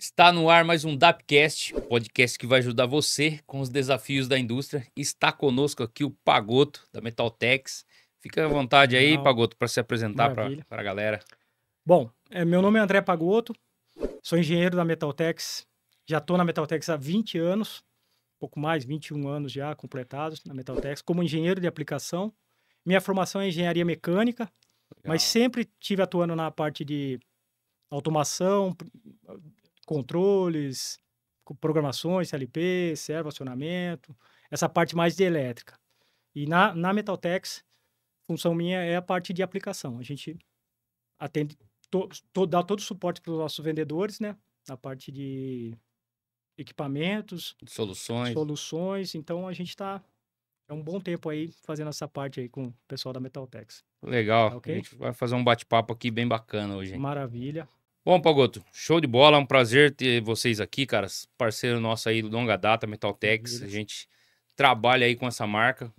Está no ar mais um Dapcast, o podcast que vai ajudar você com os desafios da indústria. Está conosco aqui o Pagoto, da Metaltex. Fica à vontade aí, Legal, Pagoto, para se apresentar para maravilha. a galera. Bom, meu nome é André Pagotto, sou engenheiro da Metaltex, já estou na Metaltex há 20 anos, pouco mais, 21 anos já completados na Metaltex, como engenheiro de aplicação. Minha formação é engenharia mecânica, mas Legal. sempre tive atuando na parte de automação, controles, programações, CLP, servo, acionamento, essa parte mais de elétrica. E na Metaltex, função minha é a parte de aplicação. A gente atende, dá todo o suporte para os nossos vendedores, né? Na parte de equipamentos, Soluções. soluções. Então, a gente está há um bom tempo aí fazendo essa parte aí com o pessoal da Metaltex. Legal. Tá A ok? gente vai fazer um bate-papo aqui bem bacana hoje, hein? Maravilha. Bom, Pagoto, show de bola. É um prazer ter vocês aqui, cara. Parceiro nosso aí do longa data, Metaltex. A Maravilha. gente trabalha aí com essa marca.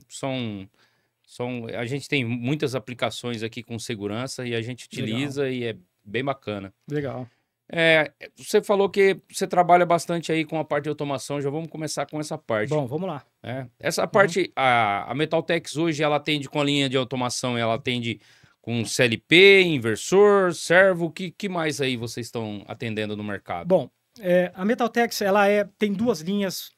A gente tem muitas aplicações aqui com segurança e a gente utiliza e é bem bacana. Legal. Você falou que você trabalha bastante aí com a parte de automação, já vamos começar com essa parte. Bom, vamos lá. Essa parte, a Metaltex hoje, ela atende com a linha de automação, ela atende com CLP, inversor, servo, que mais aí vocês estão atendendo no mercado? Bom, a Metaltex tem duas linhas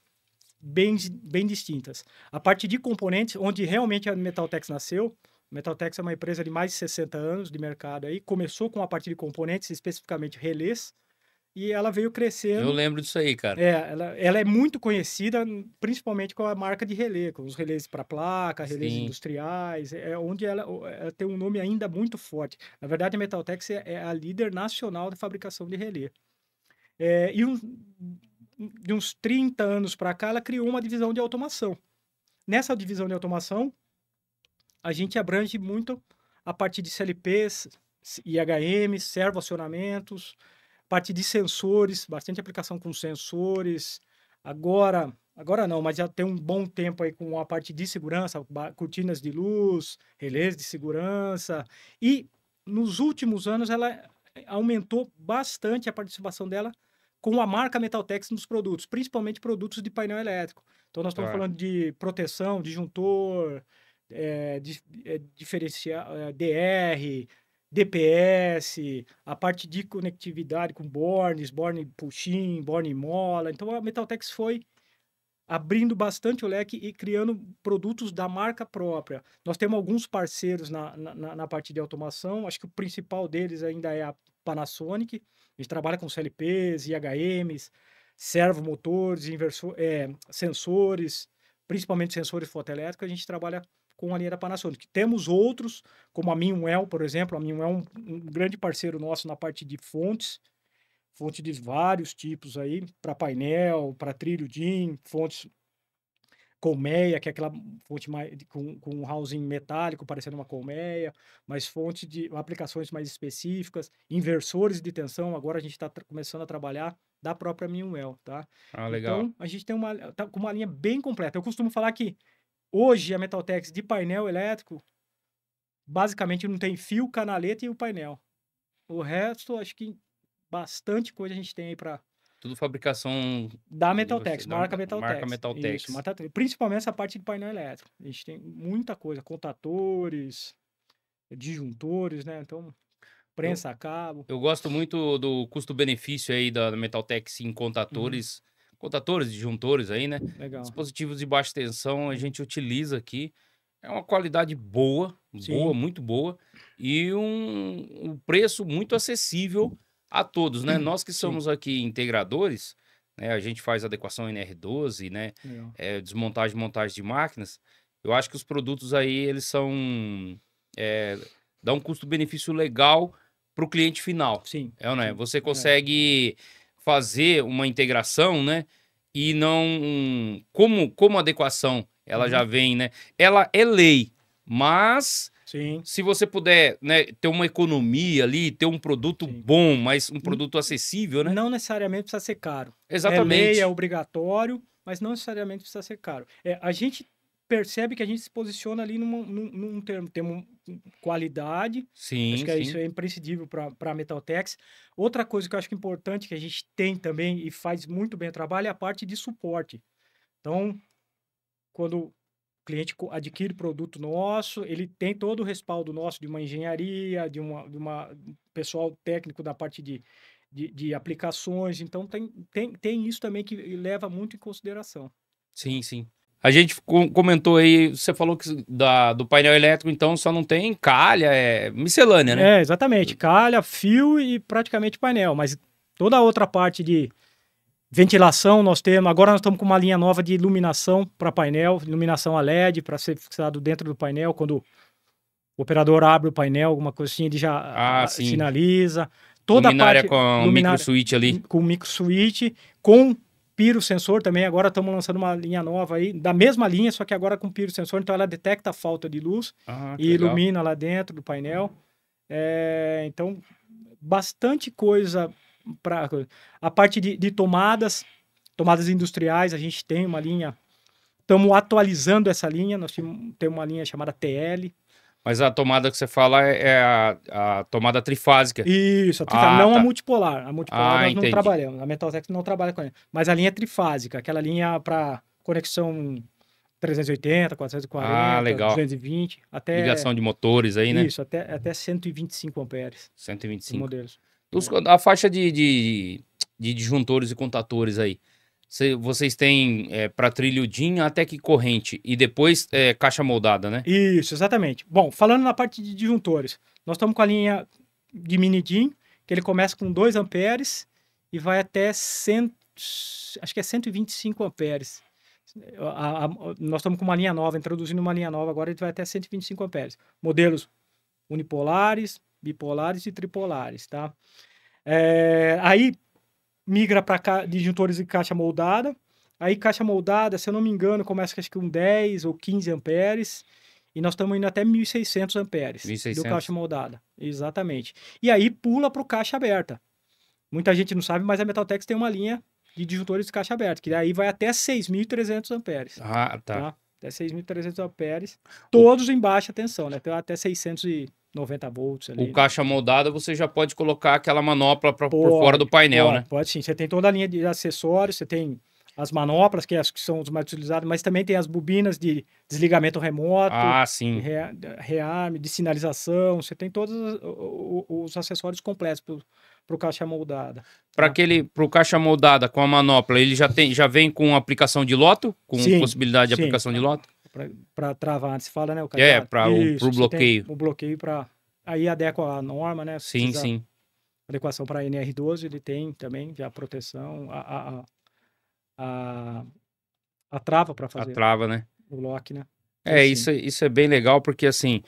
bem distintas. A parte de componentes, onde realmente a Metaltex nasceu. A Metaltex é uma empresa de mais de 60 anos de mercado aí. Começou com a parte de componentes, especificamente relés, e ela veio Eu crescendo. lembro disso aí, cara. Ela é muito conhecida, principalmente com a marca de relé, com os relés para placa, relés Sim. industriais, onde ela tem um nome ainda muito forte. Na verdade, a Metaltex é a líder nacional de fabricação de relé. De uns 30 anos para cá, ela criou uma divisão de automação. Nessa divisão de automação, a gente abrange muito a parte de CLPs, IHMs, servo-acionamentos, parte de sensores, bastante aplicação com sensores. Agora não, mas já tem um bom tempo aí com a parte de segurança, cortinas de luz, relés de segurança. E nos últimos anos ela aumentou bastante a participação dela com a marca Metaltex nos produtos, principalmente produtos de painel elétrico. Então nós estamos falando de proteção, disjuntor, diferencial, DR, DPS, a parte de conectividade com bornes, borne push-in, borne mola. Então a Metaltex foi abrindo bastante o leque e criando produtos da marca própria. Nós temos alguns parceiros na parte de automação, acho que o principal deles ainda é a Panasonic. A gente trabalha com CLPs, IHMs, servomotores, sensores, principalmente sensores fotoelétricos. A gente trabalha com a linha da Panasonic. Temos outros, como a Minwell, por exemplo. A Minwell é um grande parceiro nosso na parte de fontes de vários tipos aí, para painel, para trilho DIN, fontes colmeia, que é aquela fonte mais, com um housing metálico, parecendo uma colmeia, mas fontes de aplicações mais específicas, inversores de tensão. Agora a gente está começando a trabalhar da própria Minwell, tá? Legal. Então, a gente tem tá com uma linha bem completa. Eu costumo falar que hoje a Metaltex de painel elétrico, basicamente não tem fio, canaleta e o painel. O resto, acho que bastante coisa a gente tem aí para Tudo fabricação da de Metaltex, da marca Metaltex. marca Metaltex. Isso, principalmente essa parte de painel elétrico. A gente tem muita coisa, contatores, disjuntores, né? Então, prensa a cabo. Eu gosto muito do custo-benefício aí da Metaltex em contatores, disjuntores aí, né? Legal. Dispositivos de baixa tensão a gente utiliza aqui. É uma qualidade boa, Sim. muito boa, e um preço muito acessível a todos, né? Nós que somos aqui integradores, né? A gente faz adequação NR12, né? Legal. Desmontagem e montagem de máquinas. Eu acho que os produtos aí, eles são... dá um custo-benefício legal para o cliente final. Sim. Né? Sim. Você consegue fazer uma integração, né? E não... Como a adequação, ela já vem, né? Ela é lei, mas... Sim. Se você puder, né, ter uma economia ali, ter um produto bom, mas um produto acessível, né? Não necessariamente precisa ser caro. Exatamente. É lei, é obrigatório, mas não necessariamente precisa ser caro. A gente percebe que a gente se posiciona ali num termo. Temos qualidade, Sim, acho que isso sim. é imprescindível para a Metaltex. Outra coisa que eu acho que é importante, que a gente tem também e faz muito bem o trabalho, é a parte de suporte. Então, quando o cliente adquire produto nosso, ele tem todo o respaldo nosso de uma engenharia, de uma pessoal técnico da parte de aplicações. Então, tem isso também que leva muito em consideração. Sim, sim. A gente comentou aí, você falou que do painel elétrico, então só não tem calha, é miscelânea, né? É, exatamente. Calha, fio e praticamente painel. Mas toda a outra parte de ventilação nós temos. Agora nós estamos com uma linha nova de iluminação para painel, iluminação a LED para ser fixado dentro do painel. Quando o operador abre o painel, alguma coisa assim, ele já Sim. sinaliza. Toda Luminária a parte com micro switch ali. Com micro switch, com pirosensor também. Agora estamos lançando uma linha nova aí, da mesma linha, só que agora com pirosensor. Então ela detecta a falta de luz e legal. ilumina lá dentro do painel. Então, bastante coisa para a parte de tomadas industriais. A gente tem uma linha, estamos atualizando essa linha. Nós temos uma linha chamada TL. Mas a tomada que você fala é a tomada trifásica. Isso, não a multipolar. A multipolar nós não trabalhamos. A Metaltex não trabalha com ela. Mas a linha trifásica, aquela linha para conexão 380, 440, legal. 220, até... Ligação de motores aí, né? Isso, até 125 amperes. 125. Modelos. A faixa de disjuntores e contatores aí, vocês têm para trilho DIN até que corrente e depois caixa moldada, né? Isso, exatamente. Bom, falando na parte de disjuntores, nós estamos com a linha de mini DIN, que ele começa com 2 amperes e vai até 125 amperes. Nós estamos com uma linha nova, introduzindo uma linha nova, agora ele vai até 125 amperes. Modelos unipolares, bipolares e tripolares, tá? Aí migra para disjuntores e caixa moldada. Aí caixa moldada, se eu não me engano, começa acho que com 10 ou 15 amperes. E nós estamos indo até 1.600 amperes 1.600. do caixa moldada. Exatamente. E aí pula para o caixa aberta. Muita gente não sabe, mas a Metaltex tem uma linha de disjuntores de caixa aberta, que aí vai até 6.300 amperes. Tá. Até 6.300 amperes. Todos em baixa tensão, né? Então até 690 volts ali. O caixa moldada você já pode colocar aquela manopla por fora do painel, né? Pode sim. Você tem toda a linha de acessórios, você tem as manoplas, que são os mais utilizados, mas também tem as bobinas de desligamento remoto. Sim. Rearme, de sinalização. Você tem todos os acessórios completos para o caixa moldada. Para o caixa moldada com a manopla, ele já vem com aplicação de loto? Com possibilidade de aplicação de loto? Para travar, se fala, né? Para o bloqueio. O bloqueio para... Aí adequa a norma, né? Sim. Adequação para NR12, ele tem também já a proteção, a trava para fazer. A trava, né? O lock, né? Isso é bem legal, porque assim,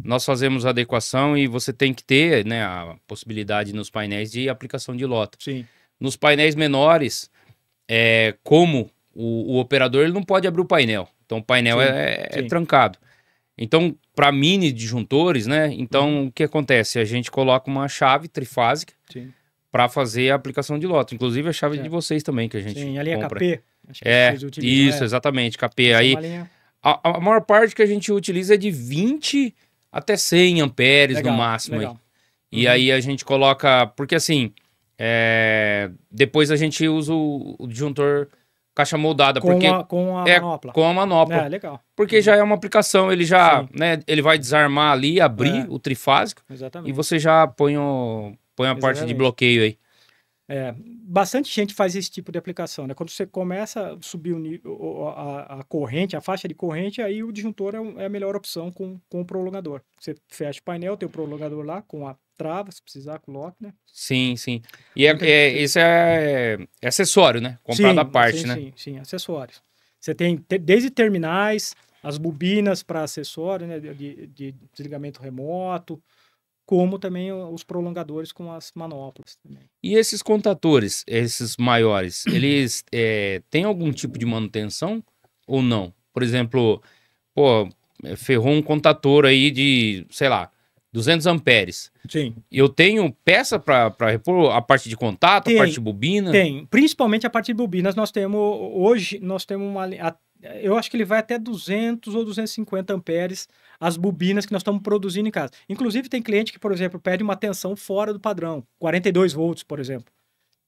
nós fazemos adequação e você tem que ter, né, a possibilidade nos painéis de aplicação de loto. Sim. Nos painéis menores, como o operador ele não pode abrir o painel. Então o painel é trancado. Então, para mini disjuntores, né? Então, o que acontece? A gente coloca uma chave trifásica para fazer a aplicação de loto. Inclusive a chave de vocês também, que a gente a linha compra. KP. Acho que vocês utilizam, isso, exatamente, KP. Aí, a maior parte que a gente utiliza é de 20 até 100 amperes no máximo. Aí. E aí a gente coloca... Porque assim, depois a gente usa o disjuntor caixa moldada. Com a manopla. Com a manopla. Legal. Porque já é uma aplicação, ele já... Né, ele vai desarmar ali, abrir o trifásico. Exatamente. E você já põe a parte de bloqueio aí. Bastante gente faz esse tipo de aplicação, né? Quando você começa a subir a corrente, a faixa de corrente, aí o disjuntor é a melhor opção com o prolongador. Você fecha o painel, tem o prolongador lá com a trava, se precisar, com o lock, né? Sim. E esse é acessório, né? Comprado à parte, né? Sim, acessórios. Você tem desde terminais, as bobinas para acessório, né? De desligamento remoto, como também os prolongadores com as manoplas também. E esses contatores, esses maiores, eles têm algum tipo de manutenção ou não? Por exemplo, ferrou um contator aí de, sei lá, 200 amperes. Sim. Eu tenho peça para repor a parte de contato, a parte de bobina? Tem, principalmente a parte de bobinas. Hoje nós temos eu acho que ele vai até 200 ou 250 amperes as bobinas que nós estamos produzindo em casa. Inclusive, tem cliente que, por exemplo, pede uma tensão fora do padrão, 42 volts, por exemplo.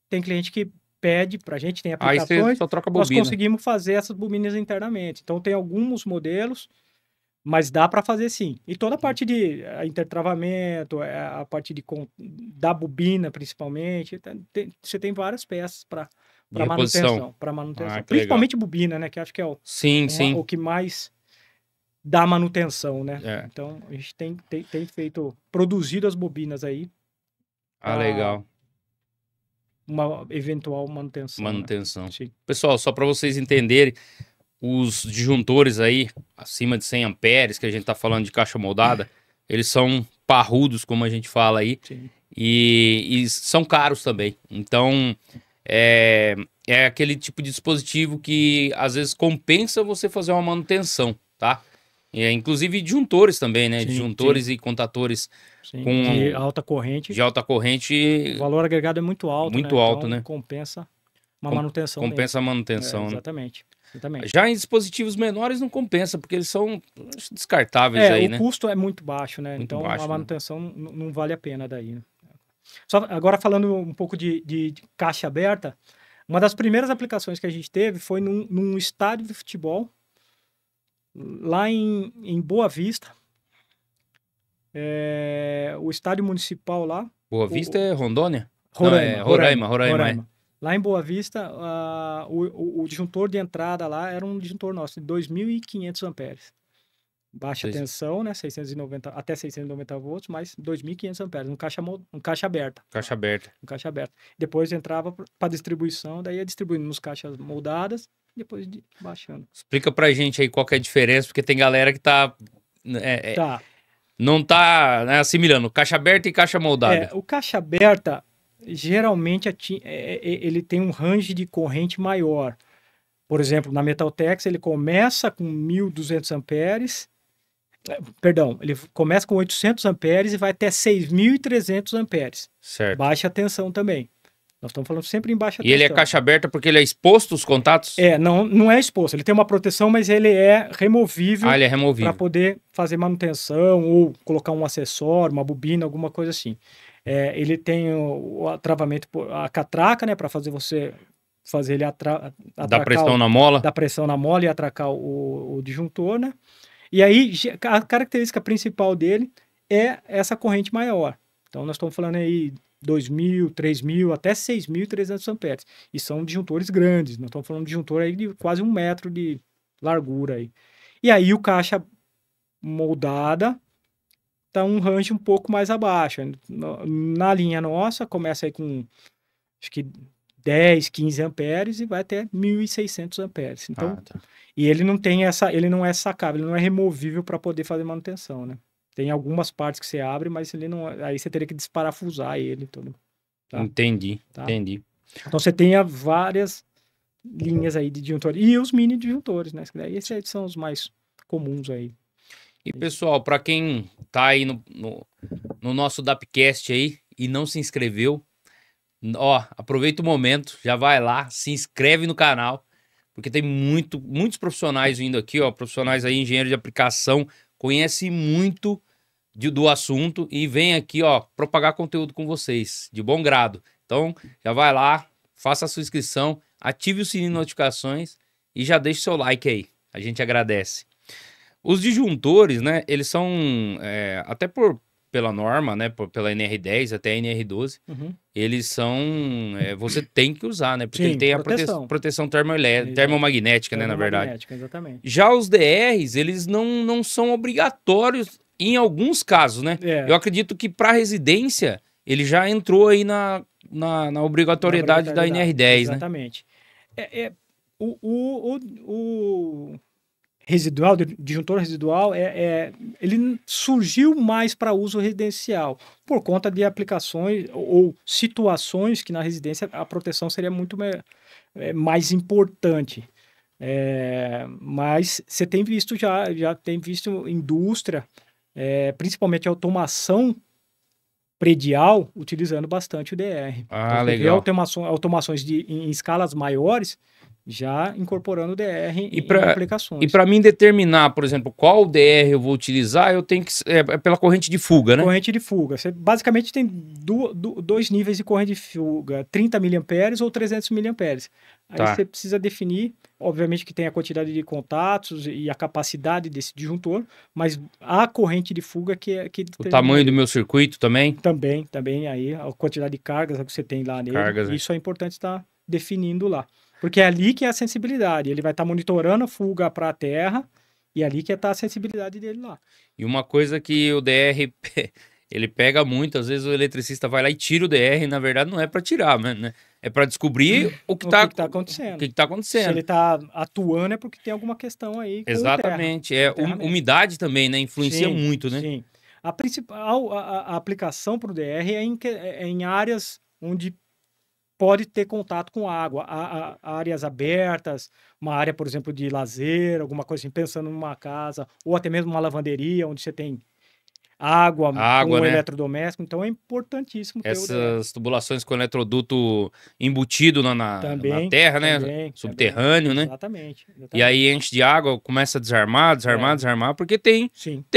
Tem cliente que pede para a gente, tem Aí você aplicações, só troca a nós bobina. conseguimos fazer essas bobinas internamente. Então, tem alguns modelos, mas dá para fazer sim. E toda a parte de intertravamento, a parte da bobina, principalmente, você tem várias peças para De reposição. manutenção. Que legal. Principalmente bobina, né? Que acho que é Sim. o que mais dá manutenção, né? É. Então, a gente tem produzido as bobinas aí. Legal. Uma eventual manutenção. Manutenção. Né? Pessoal, só para vocês entenderem, os disjuntores aí, acima de 100 amperes, que a gente tá falando de caixa moldada, eles são parrudos, como a gente fala aí, e são caros também. Então, é aquele tipo de dispositivo que às vezes compensa você fazer uma manutenção, tá? Inclusive disjuntores também, né? Disjuntores e contatores de alta corrente. De alta corrente. O valor agregado é muito alto, muito alto, então, né? Compensa uma manutenção. Compensa a manutenção, né? Exatamente. Já em dispositivos menores não compensa, porque eles são descartáveis aí, né? O custo é muito baixo, né? Muito então baixo, a manutenção não vale a pena daí, né? Só agora falando um pouco de caixa aberta, uma das primeiras aplicações que a gente teve foi num estádio de futebol, lá em Boa Vista. O estádio municipal lá. Boa Vista é Rondônia? Roraima. Lá em Boa Vista, o disjuntor de entrada lá era um disjuntor nosso, de 2.500 amperes. Baixa tensão, né? 690, até 690 volts, mas 2.500 amperes, um caixa aberta. Um caixa aberta. Depois entrava para distribuição, daí ia distribuindo nos caixas moldadas, depois baixando. Explica pra gente aí qual que é a diferença, porque tem galera que tá... não tá, né, assimilando caixa aberta e caixa moldada. O caixa aberta, geralmente, ele tem um range de corrente maior. Por exemplo, na Metaltex, ele começa com 1.200 amperes, perdão, ele começa com 800 amperes e vai até 6.300 amperes. Certo. Baixa tensão também. Nós estamos falando sempre em baixa tensão. E ele é caixa aberta porque ele é exposto os contatos? Não é exposto. Ele tem uma proteção, mas ele é removível. Ele é removível. Para poder fazer manutenção ou colocar um acessório, uma bobina, alguma coisa assim. Ele tem o travamento, a catraca, né? Para fazer ele atracar. Dá pressão na mola? Dá pressão na mola e atracar o disjuntor, né? E aí, a característica principal dele é essa corrente maior. Então, nós estamos falando aí 2.000, 3.000, até 6.300 amperes. E são disjuntores grandes. Nós estamos falando de disjuntor aí de quase 1 metro de largura aí. E aí, o caixa moldada está um range um pouco mais abaixo. Na linha nossa, começa aí com, acho que 10, 15 amperes e vai até 1.600 amperes. Então, e ele não tem ele não é sacável, ele não é removível para poder fazer manutenção, né? Tem algumas partes que você abre, mas ele não, aí você teria que desparafusar ele todo. Tá? Entendi. Então você tem várias linhas aí de disjuntores e os mini disjuntores, né? Esses são os mais comuns aí. E pessoal, para quem tá aí no nosso Dapcast aí e não se inscreveu, aproveita o momento, já vai lá, se inscreve no canal, porque tem muitos profissionais vindo aqui, profissionais aí, engenheiros de aplicação, conhece muito do assunto e vem aqui, propagar conteúdo com vocês, de bom grado. Então, já vai lá, faça a sua inscrição, ative o sininho de notificações e já deixe seu like aí. A gente agradece. Os disjuntores, né, eles são, até pela norma, né, pela NR10 até a NR12, eles são, você tem que usar, né, porque ele tem a proteção termomagnética, né, na verdade. Exatamente. Já os DRs, eles não são obrigatórios em alguns casos, né? Eu acredito que para residência, ele já entrou aí na obrigatoriedade da NR10, exatamente. Né? O residual, disjuntor residual, ele surgiu mais para uso residencial, por conta de aplicações ou situações que na residência a proteção seria muito mais importante. Mas você tem visto já tem visto indústria, principalmente automação predial, utilizando bastante o DR. Legal. Automações em escalas maiores, já incorporando o DR em aplicações. E para mim determinar, por exemplo, qual DR eu vou utilizar, eu tenho que... É pela corrente de fuga, né? Corrente de fuga. Você basicamente tem dois níveis de corrente de fuga, 30 mA ou 300 mA. Aí você precisa definir, obviamente que tem a quantidade de contatos e a capacidade desse disjuntor, mas a corrente de fuga que o tamanho do meu circuito também? Também aí, a quantidade de cargas que você tem lá nele. Cargas, isso é importante estar definindo lá. Porque é ali que é a sensibilidade. Ele vai estar monitorando a fuga para a terra e é ali que está a sensibilidade dele lá. E uma coisa que o DR, ele pega muito, às vezes o eletricista vai lá e tira o DR, e na verdade não é para tirar, né? É para descobrir o que está acontecendo. O que está acontecendo. Se ele está atuando é porque tem alguma questão aí com Exatamente. terra, Umidade também, né? Influencia muito, né? Sim. A aplicação para o DR é em áreas onde pode ter contato com água, áreas abertas, uma área, por exemplo, de lazer, alguma coisa assim, pensando numa casa, ou até mesmo uma lavanderia, onde você tem água com né? eletrodoméstico, então é importantíssimo ter essas tubulações com eletroduto embutido na terra, né? Subterrâneo, né? Exatamente. E aí enche de água, começa a desarmar, porque tem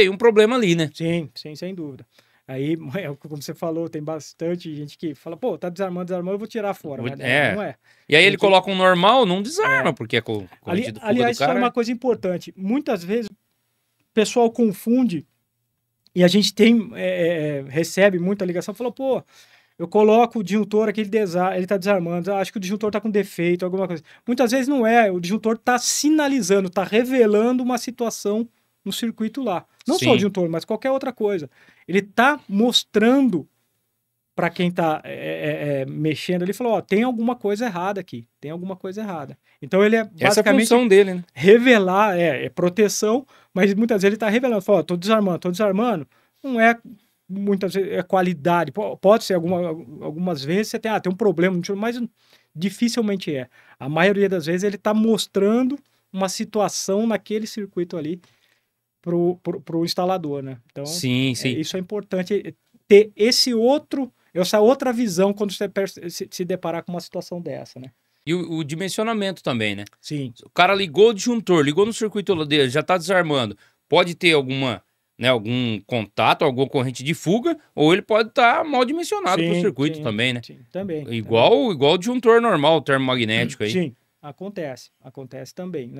um problema ali, né? Sim, sem dúvida. Aí, como você falou, tem bastante gente que fala, pô, tá desarmando, eu vou tirar fora. Mas não é. E aí ele coloca um normal, não desarma, porque é corrente de fuga aliás, do cara. Isso é uma coisa importante. Muitas vezes o pessoal confunde e a gente recebe muita ligação, falou, pô, eu coloco o disjuntor aqui, ele tá desarmando, acho que o disjuntor tá com defeito, alguma coisa. Muitas vezes não é, o disjuntor tá sinalizando, tá revelando uma situação no circuito lá. Não só o disjuntor, mas qualquer outra coisa. Ele tá mostrando para quem tá mexendo ali, falou, ó, tem alguma coisa errada aqui, tem alguma coisa errada. Então ele é basicamente... Essa é a função dele, né? Revelar, é proteção, mas muitas vezes ele tá revelando, falou, ó, tô desarmando. Não é, muitas vezes, é qualidade. Pode ser algumas vezes você tem um problema, mas dificilmente é. A maioria das vezes ele tá mostrando uma situação naquele circuito ali pro instalador, né? Então, sim. Isso é importante, ter essa outra visão quando você se deparar com uma situação dessa, né? E o dimensionamento também, né? Sim. O cara ligou o disjuntor, ligou no circuito dele, já tá desarmando. Pode ter algum contato, alguma corrente de fuga, ou ele pode estar mal dimensionado pro circuito também, né? Sim, também. Igual o disjuntor normal, o termomagnético aí. Sim, acontece também.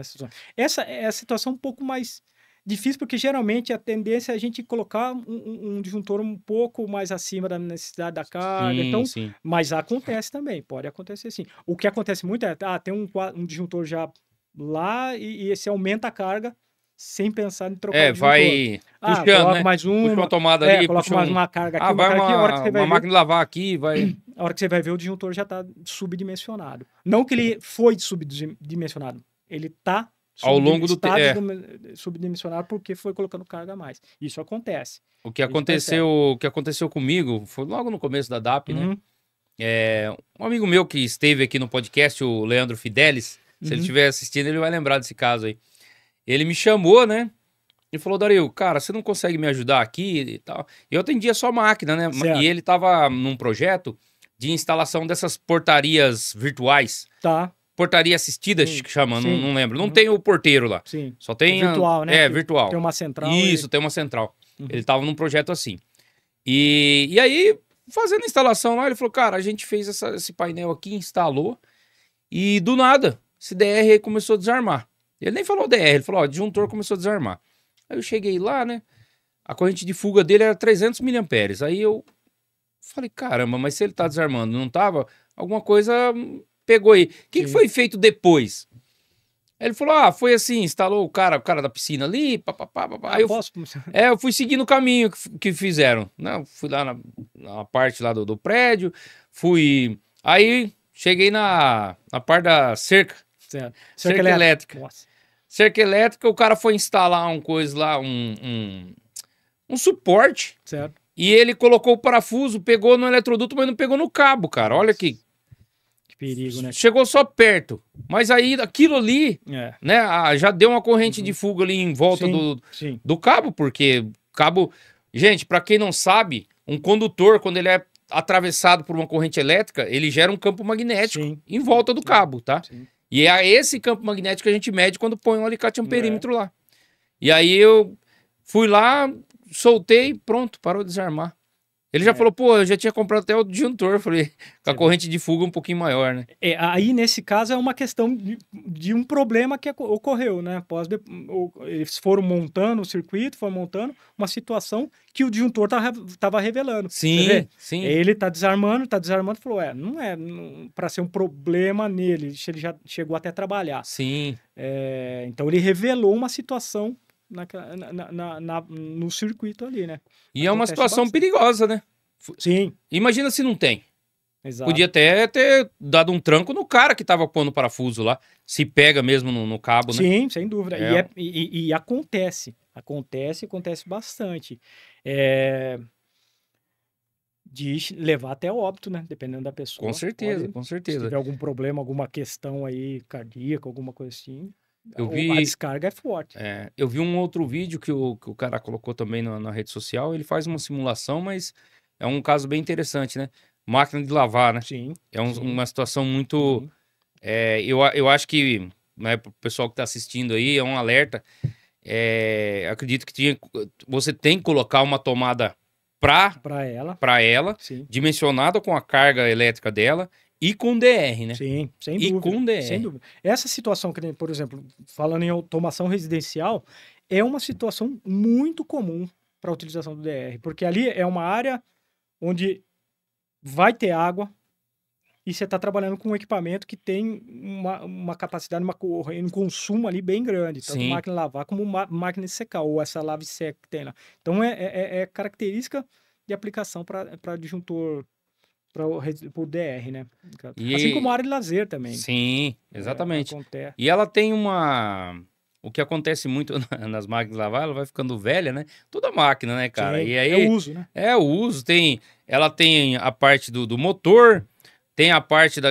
Essa é a situação um pouco mais difícil, porque geralmente a tendência é a gente colocar um disjuntor um pouco mais acima da necessidade da carga. Sim. Mas acontece também, pode acontecer sim. O que acontece muito é, tem um disjuntor já lá e esse aumenta a carga sem pensar em trocar o disjuntor. Vai puxando, né? Mais puxa uma tomada ali, coloca mais uma carga aqui, vai a hora que você vai ver, máquina de lavar aqui, vai... A hora que você vai ver, o disjuntor já está subdimensionado. Não que ele foi subdimensionado, ele está ao longo do tempo subdimensionado porque foi colocando carga a mais. Isso acontece. O que aconteceu comigo foi logo no começo da DAP, né? Um amigo meu que esteve aqui no podcast, o Leandro Fidelis, se ele estiver assistindo, ele vai lembrar desse caso aí. Ele me chamou, né? E falou, Dario, cara, você não consegue me ajudar aqui e tal? Eu atendia só máquina, né? Certo. E ele tava num projeto de instalação dessas portarias virtuais. Tá. Portaria assistida, que chama, não lembro. Não tem o porteiro lá. Sim. Só tem... virtual, né? Virtual. Tem uma central. Isso, tem uma central. Ele tava num projeto assim. E aí, fazendo a instalação lá, ele falou, cara, a gente fez esse painel aqui, instalou, e do nada, esse DR aí começou a desarmar. Ele nem falou DR, ele falou, ó, o disjuntor começou a desarmar. Aí eu cheguei lá, né? A corrente de fuga dele era 300 mA. Aí eu falei, caramba, mas se ele tá desarmando, não tava? Alguma coisa pegou aí. O que foi feito depois? Ele falou, foi assim, instalou o cara da piscina ali, papapá. Aí eu fui seguindo o caminho que fizeram. Né? Fui lá na parte lá do prédio, aí cheguei na parte da cerca. Certo. Cerca elétrica. Nossa. Cerca elétrica, o cara foi instalar um coisa lá, um suporte. Certo. E ele colocou o parafuso, pegou no eletroduto, mas não pegou no cabo, cara. Olha que perigo, né? Chegou só perto. Mas aí, aquilo ali, né, já deu uma corrente de fuga ali em volta do cabo, porque cabo... Gente, pra quem não sabe, um condutor, quando ele é atravessado por uma corrente elétrica, ele gera um campo magnético em volta do cabo, tá? Sim. E é esse campo magnético que a gente mede quando põe um alicate amperímetro lá. E aí eu fui lá, soltei, pronto, parou de desarmar. Ele já falou, pô, eu já tinha comprado até o disjuntor. Falei, com a corrente de fuga um pouquinho maior, né? Aí, nesse caso, é uma questão de um problema que ocorreu, né? Eles foram montando o circuito, foram montando uma situação que o disjuntor estava revelando. Sim, sim. Ele tá desarmando, falou, não é para ser um problema nele, ele já chegou até a trabalhar. Sim. Então, ele revelou uma situação no circuito ali, né? E é uma situação perigosa, né? Sim. Imagina se não tem. Exato. Podia até ter dado um tranco no cara que tava pondo o parafuso lá. Se pega mesmo no cabo, né? Sim, sem dúvida. E acontece. Acontece bastante. De levar até óbito, né? Dependendo da pessoa. Com certeza, com certeza. Se tiver algum problema, alguma questão aí cardíaca, alguma coisa assim... A descarga é forte. Eu vi um outro vídeo que o cara colocou também na rede social. Ele faz uma simulação, mas é um caso bem interessante, né? Máquina de lavar, né? Sim. É uma situação muito... eu acho que, né, pro pessoal que tá assistindo aí, é um alerta. Acredito que você tem que colocar uma tomada para ela Sim. dimensionada com a carga elétrica dela. E com DR, né? Sim, sem dúvida. E com DR. Sem dúvida. Essa situação, que por exemplo, falando em automação residencial, é uma situação muito comum para a utilização do DR, porque ali é uma área onde vai ter água e você está trabalhando com um equipamento que tem uma capacidade, um consumo ali bem grande, tanto Sim. máquina de lavar como máquina de secar, ou essa lave seca que tem lá. Então, é característica de aplicação para disjuntor, para o DR, né? Assim como a área de lazer também. Sim, exatamente. Acontece. E ela tem o que acontece muito nas máquinas de lavar, ela vai ficando velha, né? Toda máquina, né, cara? Sim, e aí, é o uso, né? É o uso. Ela tem a parte do motor, tem a parte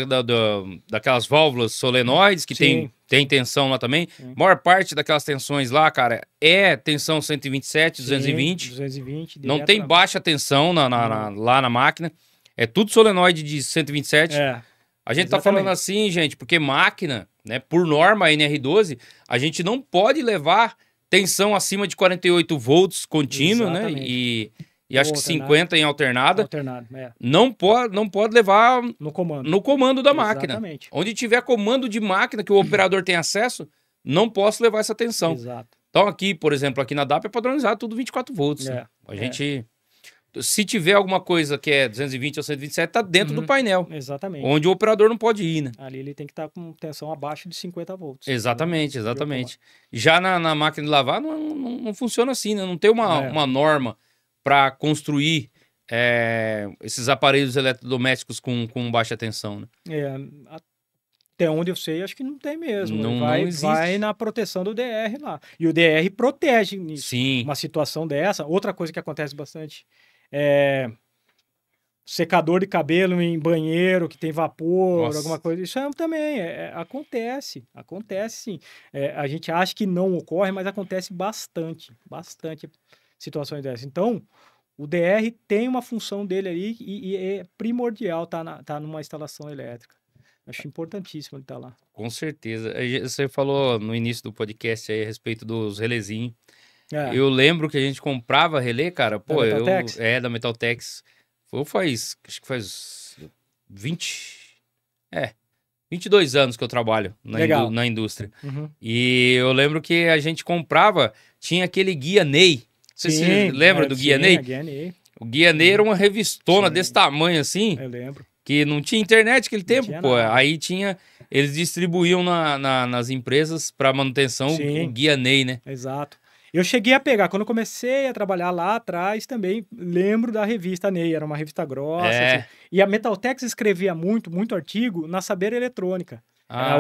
daquelas válvulas solenoides, que tem tensão lá também. A maior parte daquelas tensões lá, cara, é tensão 127, 220. 220. Não tem baixa tensão lá na máquina. É tudo solenoide de 127. A gente tá falando assim, gente, porque máquina, né, por norma, a NR12, a gente não pode levar tensão acima de 48 volts contínuo, né? E acho que 50 em alternada. Não pode levar no comando da máquina. Onde tiver comando de máquina que o operador tem acesso, não posso levar essa tensão. Exato. Então aqui, por exemplo, aqui na DAP é padronizado tudo 24 volts. Né? A gente... Se tiver alguma coisa que é 220 ou 127, tá dentro do painel. Exatamente. Onde o operador não pode ir, né? Ali ele tem que estar com tensão abaixo de 50 volts. Exatamente, exatamente. Já na máquina de lavar não funciona assim, né? Não tem uma norma para construir esses aparelhos eletrodomésticos com baixa tensão, né? Até onde eu sei, acho que não tem mesmo. Não existe. Vai na proteção do DR lá. E o DR protege nisso. Sim. Uma situação dessa. Outra coisa que acontece bastante secador de cabelo em banheiro que tem vapor, alguma coisa. Isso também acontece sim. A gente acha que não ocorre, mas acontece bastante situações dessas. Então, o DR tem uma função dele ali e é primordial tá numa instalação elétrica. Acho importantíssimo ele estar lá. Com certeza. Você falou no início do podcast aí a respeito dos relézinhos. Eu lembro que a gente comprava relé, cara. Pô, da Metaltex. Acho que faz 22 anos que eu trabalho na indústria. E eu lembro que a gente comprava, tinha aquele guia Ney. Você lembra do guia Ney? Guia Ney. O guia Ney era uma revistona desse tamanho assim. Eu lembro. Que não tinha internet naquele tempo, pô. Nada. Aí eles distribuíam nas empresas para manutenção o guia Ney, né? Exato. Eu cheguei a pegar, quando eu comecei a trabalhar lá atrás, também lembro da revista Ney, era uma revista grossa. Assim. E a Metaltex escrevia muito artigo na Saber Eletrônica. Era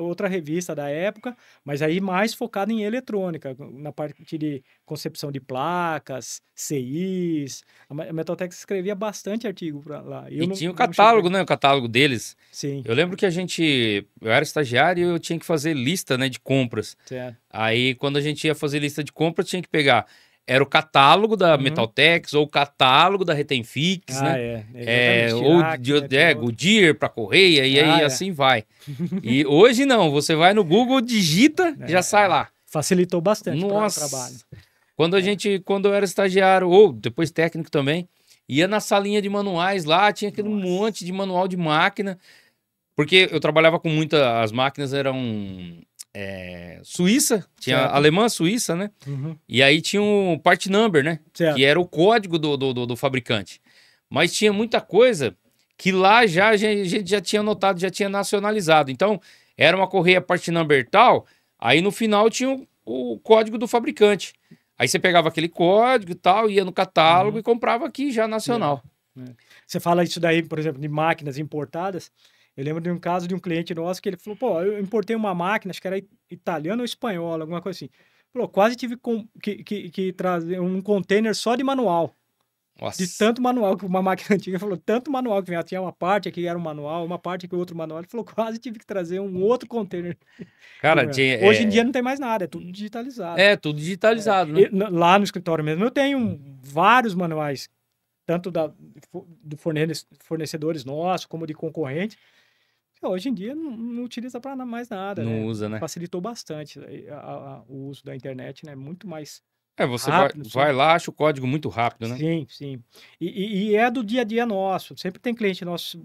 outra revista da época, mas aí mais focada em eletrônica, na parte de concepção de placas, CIs. A Metaltex escrevia bastante artigo lá. Tinha o catálogo, né? O catálogo deles. Sim. Eu lembro que eu era estagiário e eu tinha que fazer lista, né, de compras. Certo. Aí, quando a gente ia fazer lista de compras, tinha que pegar era o catálogo da Metaltex ou o catálogo da Retenfix, né? Ou Goodyear para correia, e aí assim vai. E hoje não, você vai no Google, digita, já sai lá. Facilitou bastante o trabalho. Quando eu era estagiário, ou depois técnico também, ia na salinha de manuais lá, tinha aquele monte de manual de máquina, porque eu trabalhava com as máquinas eram Suíça, tinha alemã, Suíça, né? E aí tinha o part number, né? Que era o código do fabricante. Mas tinha muita coisa que lá a gente já tinha notado, já tinha nacionalizado. Então, era uma correia part number tal, aí no final tinha o código do fabricante. Aí você pegava aquele código e tal, ia no catálogo e comprava aqui já nacional. Você fala isso daí, por exemplo, de máquinas importadas. Eu lembro de um caso de um cliente nosso que ele falou, pô, eu importei uma máquina, acho que era italiana ou espanhola, alguma coisa assim. Falou, quase tive que trazer um container só de manual. Nossa. De tanto manual que uma máquina antiga, falou, tanto manual que vinha, tinha uma parte aqui era um manual, uma parte aqui outro manual. Ele falou, quase tive que trazer um outro container. Cara, hoje em dia não tem mais nada, é tudo digitalizado. Tudo digitalizado, né? Lá no escritório mesmo eu tenho vários manuais, tanto de fornecedores nossos, como de concorrentes. Hoje em dia não utiliza para mais nada. Não usa, né? Facilitou bastante o uso da internet, né? Muito mais você rápido, vai lá, acha o código muito rápido, né? Sim, sim. E é do dia a dia nosso. Sempre tem cliente nosso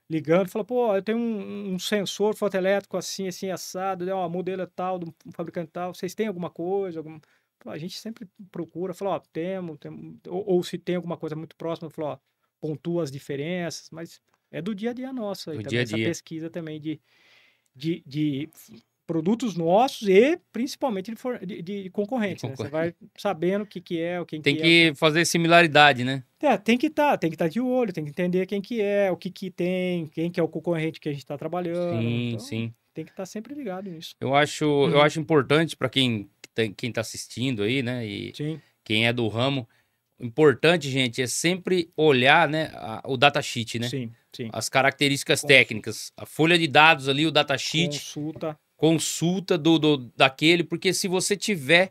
ligando, fala, pô, eu tenho um sensor fotoelétrico assim, assim, assado, o modelo é tal, do fabricante tal, vocês têm alguma coisa? A gente sempre procura, fala, ó, temos, ou se tem alguma coisa muito próxima, fala, ó, pontua as diferenças, mas é do dia a dia nosso aí também, essa pesquisa também de produtos nossos e principalmente de concorrentes, né? Você vai sabendo o que é, quem que é. Tem que fazer similaridade, né? Tem que estar de olho, tem que entender quem que é, o que tem, quem que é o concorrente que a gente está trabalhando. Sim, então, sim. Tem que estar sempre ligado nisso. Eu acho importante para quem tá assistindo aí, né? E quem é do ramo, importante, gente, é sempre olhar, né, o datasheet, né? Sim. As características técnicas, a folha de dados ali, o datasheet. Consulta daquele, porque se você tiver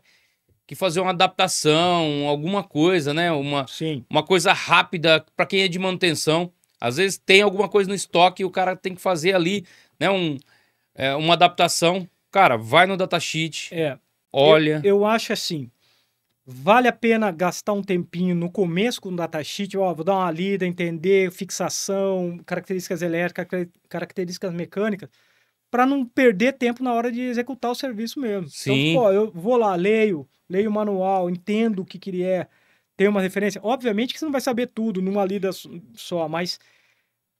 que fazer uma adaptação, alguma coisa, né? Uma coisa rápida para quem é de manutenção. Às vezes tem alguma coisa no estoque e o cara tem que fazer ali, né? Uma adaptação. Cara, vai no datasheet, olha. Eu acho assim, vale a pena gastar um tempinho no começo com o datasheet, vou dar uma lida, entender fixação, características elétricas, características mecânicas, para não perder tempo na hora de executar o serviço mesmo. Sim. Então, eu vou lá, leio o manual, entendo o que ele é, tenho uma referência. Obviamente que você não vai saber tudo numa lida só, mas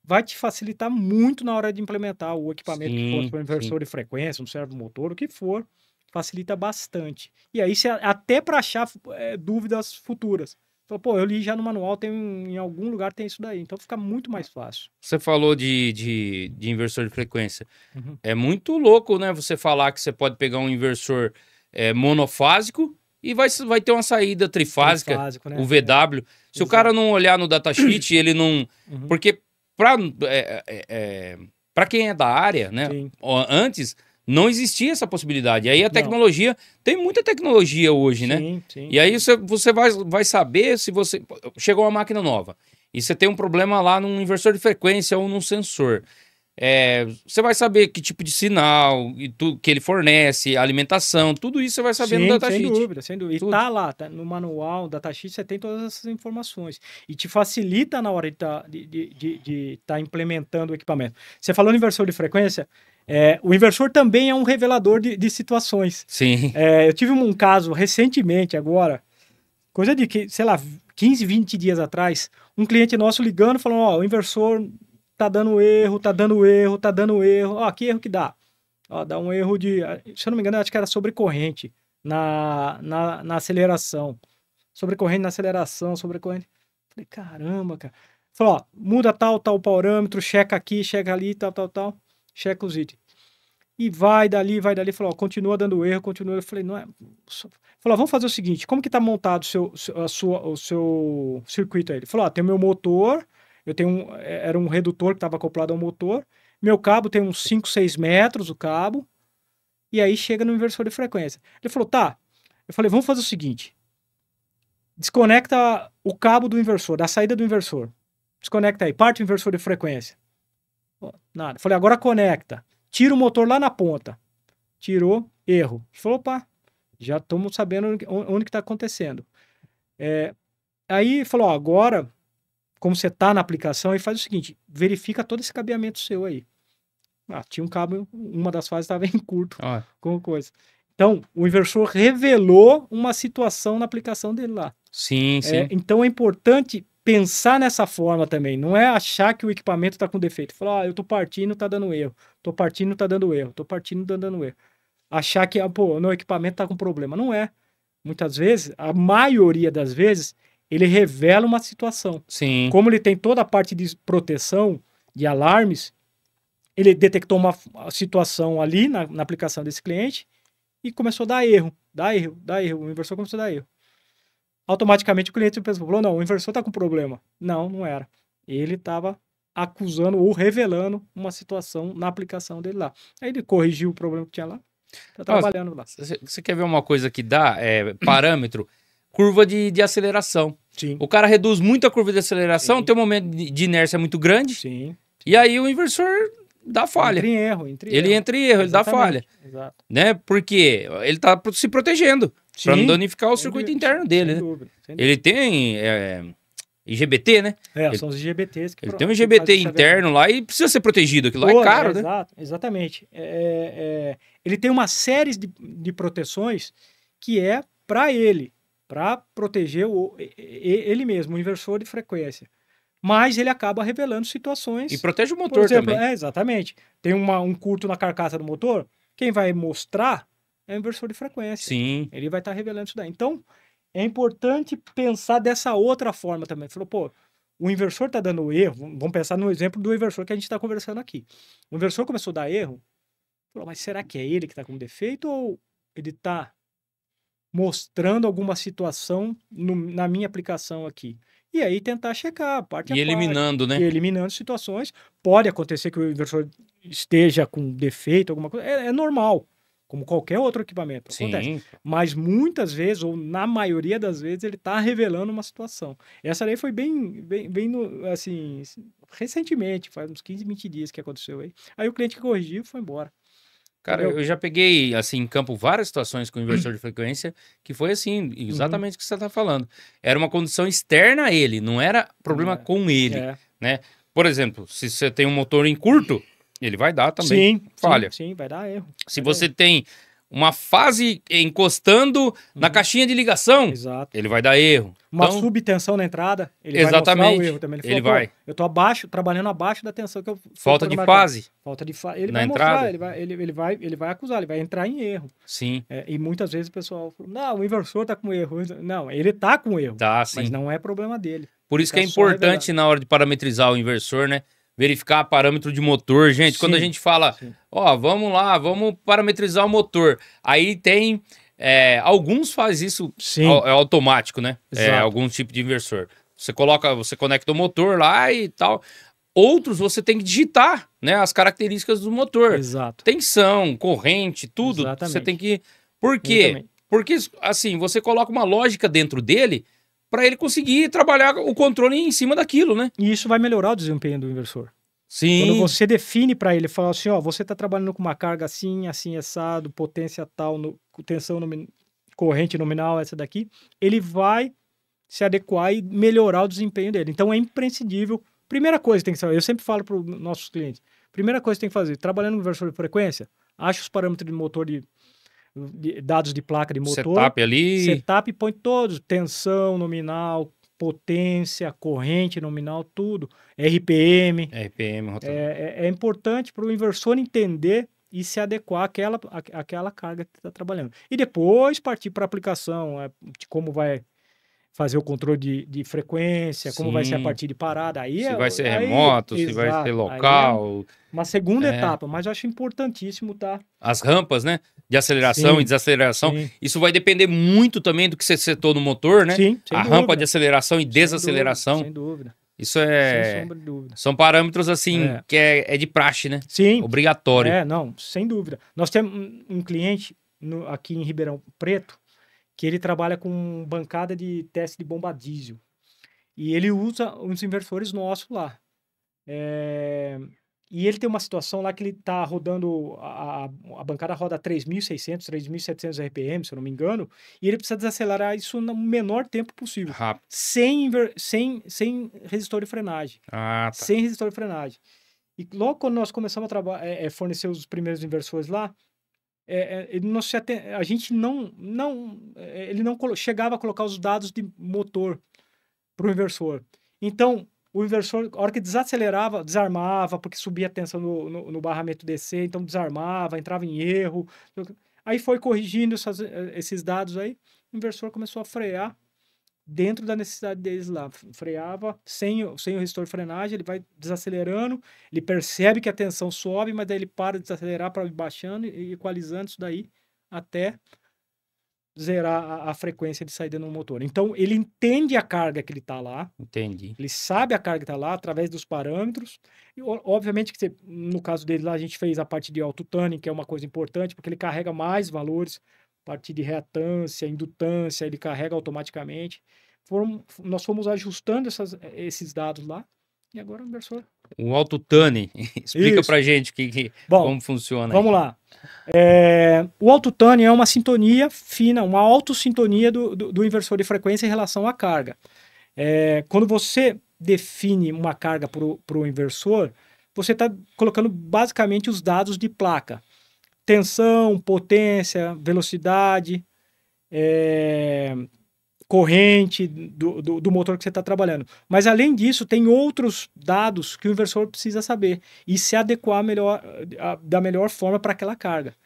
vai te facilitar muito na hora de implementar o equipamento que for, para um inversor de frequência, um servomotor, o que for, facilita bastante. E aí, até para achar dúvidas futuras. Então, pô, eu li já no manual, em algum lugar tem isso daí. Então fica muito mais fácil. Você falou de inversor de frequência. É muito louco, né? Você falar que você pode pegar um inversor monofásico e vai ter uma saída trifásica, né? O VW. Se o cara não olhar no datasheet, ele não... Porque para quem é da área, né? Antes... Não existia essa possibilidade. E aí a tecnologia... Tem muita tecnologia hoje, né? Sim. E aí você vai saber se você... Chegou uma máquina nova e você tem um problema lá num inversor de frequência ou num sensor. Você vai saber que tipo de sinal que ele fornece, alimentação, tudo isso você vai saber no datasheet. Sem dúvida. E tá lá, no manual, no datasheet, você tem todas essas informações. E te facilita na hora de tá implementando o equipamento. Você falou no inversor de frequência... o inversor também é um revelador de situações. Sim. Eu tive um caso recentemente agora, coisa de, sei lá, 15, 20 dias atrás, um cliente nosso ligando, falando, o inversor tá dando erro. Que erro que dá? Dá um erro se eu não me engano, acho que era sobrecorrente na aceleração. Sobrecorrente na aceleração, sobrecorrente. Falei, caramba, cara. Falou, muda tal parâmetro, checa aqui, checa ali, tal. Checa os itens. E vai dali, falou, continua dando erro, continua. Eu falei, não é... Falou, vamos fazer o seguinte, como que tá montado o seu circuito aí? Ele falou, tem o meu motor, era um redutor que estava acoplado ao motor, meu cabo tem uns 5, 6 metros, o cabo, e aí chega no inversor de frequência. Ele falou, tá. Eu falei, vamos fazer o seguinte, Desconecta o cabo do inversor, da saída do inversor. Desconecta aí, parte o inversor de frequência. Nada. Falei, agora conecta. Tira o motor lá na ponta. Tirou, erro. Falou, opa, já estamos sabendo onde que está acontecendo. Aí falou, ó, agora, como você está na aplicação, aí faz o seguinte, verifica todo esse cabeamento seu aí. Tinha um cabo, uma das fases estava em curto, como coisa. Então, o inversor revelou uma situação na aplicação dele lá. Sim, sim. Então, é importante pensar nessa forma também. Não é achar que o equipamento está com defeito. Falar, eu estou partindo, está dando erro. Estou partindo, está dando erro. Estou partindo, está dando erro. Achar que, pô, meu equipamento está com problema. Não é. Muitas vezes, a maioria das vezes, ele revela uma situação. Sim. Como ele tem toda a parte de proteção, de alarmes, ele detectou uma situação ali na aplicação desse cliente e começou a dar erro. O inversor começou a dar erro. Automaticamente o cliente falou, não, o inversor está com problema. Não, não era. Ele estava acusando ou revelando uma situação na aplicação dele lá. Aí ele corrigiu o problema que tinha lá, está trabalhando lá. Você quer ver uma coisa que dá parâmetro? Curva de aceleração. Sim. O cara reduz muito a curva de aceleração, tem um momento de inércia muito grande. Sim. E aí o inversor dá falha. Entra em erro. Ele entra em erro, ele dá falha. Exato. Né? Porque ele está se protegendo para não danificar o circuito interno dele. Sem dúvida. Ele tem IGBT, né? São os IGBTs. Ele tem um IGBT interno lá e precisa ser protegido. Aquilo lá é caro, né? Exatamente. Ele tem uma série de proteções que é para ele, para proteger ele mesmo, o inversor de frequência. Mas ele acaba revelando situações... E protege o motor também. Exatamente. Tem um curto na carcaça do motor, quem vai mostrar é o inversor de frequência. Sim. Ele vai estar revelando isso daí. Então, é importante pensar dessa outra forma também. Falou, pô, o inversor está dando erro. Vamos pensar no exemplo do inversor que a gente está conversando aqui. O inversor começou a dar erro. Falou, mas será que é ele que está com defeito ou ele está mostrando alguma situação na minha aplicação aqui? E aí tentar checar parte a eliminando, parte, né? E eliminando situações. Pode acontecer que o inversor esteja com defeito, alguma coisa. É normal, como qualquer outro equipamento. Sim. Acontece. Mas muitas vezes, ou na maioria das vezes, ele está revelando uma situação. Essa daí foi bem assim, recentemente, faz uns 15, 20 dias que aconteceu aí. Aí o cliente que corrigiu foi embora. Cara, eu já peguei, assim, em campo várias situações com inversor de frequência que foi assim, exatamente o que você está falando. Era uma condição externa a ele, não era problema com ele, né? Por exemplo, se você tem um motor em curto, ele vai dar também falha. Sim, vai dar erro. Se você tem uma fase encostando na caixinha de ligação, ele vai dar erro. Uma subtensão na entrada, ele vai mostrar o erro também. Ele vai. Eu tô trabalhando abaixo da tensão que eu... Falta de fase. Ele na vai entrada. mostrar, ele vai acusar, ele vai entrar em erro. Sim. E muitas vezes o pessoal fala, não, o inversor tá com erro. Não, ele tá com erro. Tá, sim. Mas não é problema dele. Por isso que é importante na hora de parametrizar o inversor, né? Verificar parâmetro de motor. Gente, quando a gente fala, vamos lá, vamos parametrizar o motor. Aí tem... alguns fazem isso automático, né? Algum tipo de inversor. Você conecta o motor lá e tal. Outros você tem que digitar, né? As características do motor. Exato. Tensão, corrente, tudo. Exatamente. Você tem que... Por quê? Porque, assim, você coloca uma lógica dentro dele para ele conseguir trabalhar o controle em cima daquilo, né? E isso vai melhorar o desempenho do inversor. Sim. Quando você define para ele, fala assim, você está trabalhando com uma carga assim, assim, assado, potência tal, tensão corrente nominal, essa daqui, ele vai se adequar e melhorar o desempenho dele. Então é imprescindível. Primeira coisa que tem que fazer, eu sempre falo para os nossos clientes, primeira coisa que tem que fazer, trabalhando no inversor de frequência, acha os parâmetros de motor de dados de placa de motor. Setup ali. Setup, põe todos, tensão nominal, potência, corrente nominal, tudo. RPM. É importante para o inversor entender e se adequar àquela carga que está trabalhando. E depois partir para a aplicação, de como vai fazer o controle de frequência, como vai ser a partir de parada. Se vai ser remoto, se vai ser local. Uma segunda etapa, mas eu acho importantíssimo, tá? As rampas, né? De aceleração e desaceleração. Sim. Isso vai depender muito também do que você setou no motor, né? Sim, a rampa de aceleração e desaceleração. Sem dúvida. Isso sem sombra de dúvida. São parâmetros, assim, que é de praxe, né? Sim. Obrigatório. Não, sem dúvida. Nós temos um cliente aqui em Ribeirão Preto que ele trabalha com bancada de teste de bomba diesel. E ele usa uns inversores nossos lá. E ele tem uma situação lá que ele está rodando, a bancada roda 3.600, 3.700 RPM, se eu não me engano, e ele precisa desacelerar isso no menor tempo possível. Rápido. Sem resistor de frenagem. Ah, tá. Sem resistor de frenagem. E logo quando nós começamos a fornecer os primeiros inversores lá, ele não se a gente ele não chegava a colocar os dados de motor para o inversor. Então, o inversor, a hora que desacelerava, desarmava, porque subia a tensão no barramento DC, então desarmava, entrava em erro. Aí foi corrigindo esses dados aí, o inversor começou a frear dentro da necessidade deles lá. Freava sem o resistor de frenagem, ele vai desacelerando, ele percebe que a tensão sobe, mas daí ele para de desacelerar para ir baixando e equalizando isso daí até zerar a frequência de saída no motor. Então, ele entende a carga que ele está lá. Entendi. Ele sabe a carga que está lá através dos parâmetros. E, obviamente, que no caso dele lá, a gente fez a parte de auto-tuning, que é uma coisa importante, porque ele carrega mais valores, parte de reatância, indutância, ele carrega automaticamente. Nós fomos ajustando esses dados lá. E agora o inversor... O auto-tuning. Explica Isso. pra gente como funciona. Vamos lá. O auto-tuning é uma sintonia fina, uma autossintonia do inversor de frequência em relação à carga. Quando você define uma carga para o inversor, você está colocando basicamente os dados de placa. Tensão, potência, velocidade, corrente do motor que você está trabalhando. Mas, além disso, tem outros dados que o inversor precisa saber e se adequar da melhor forma para aquela carga.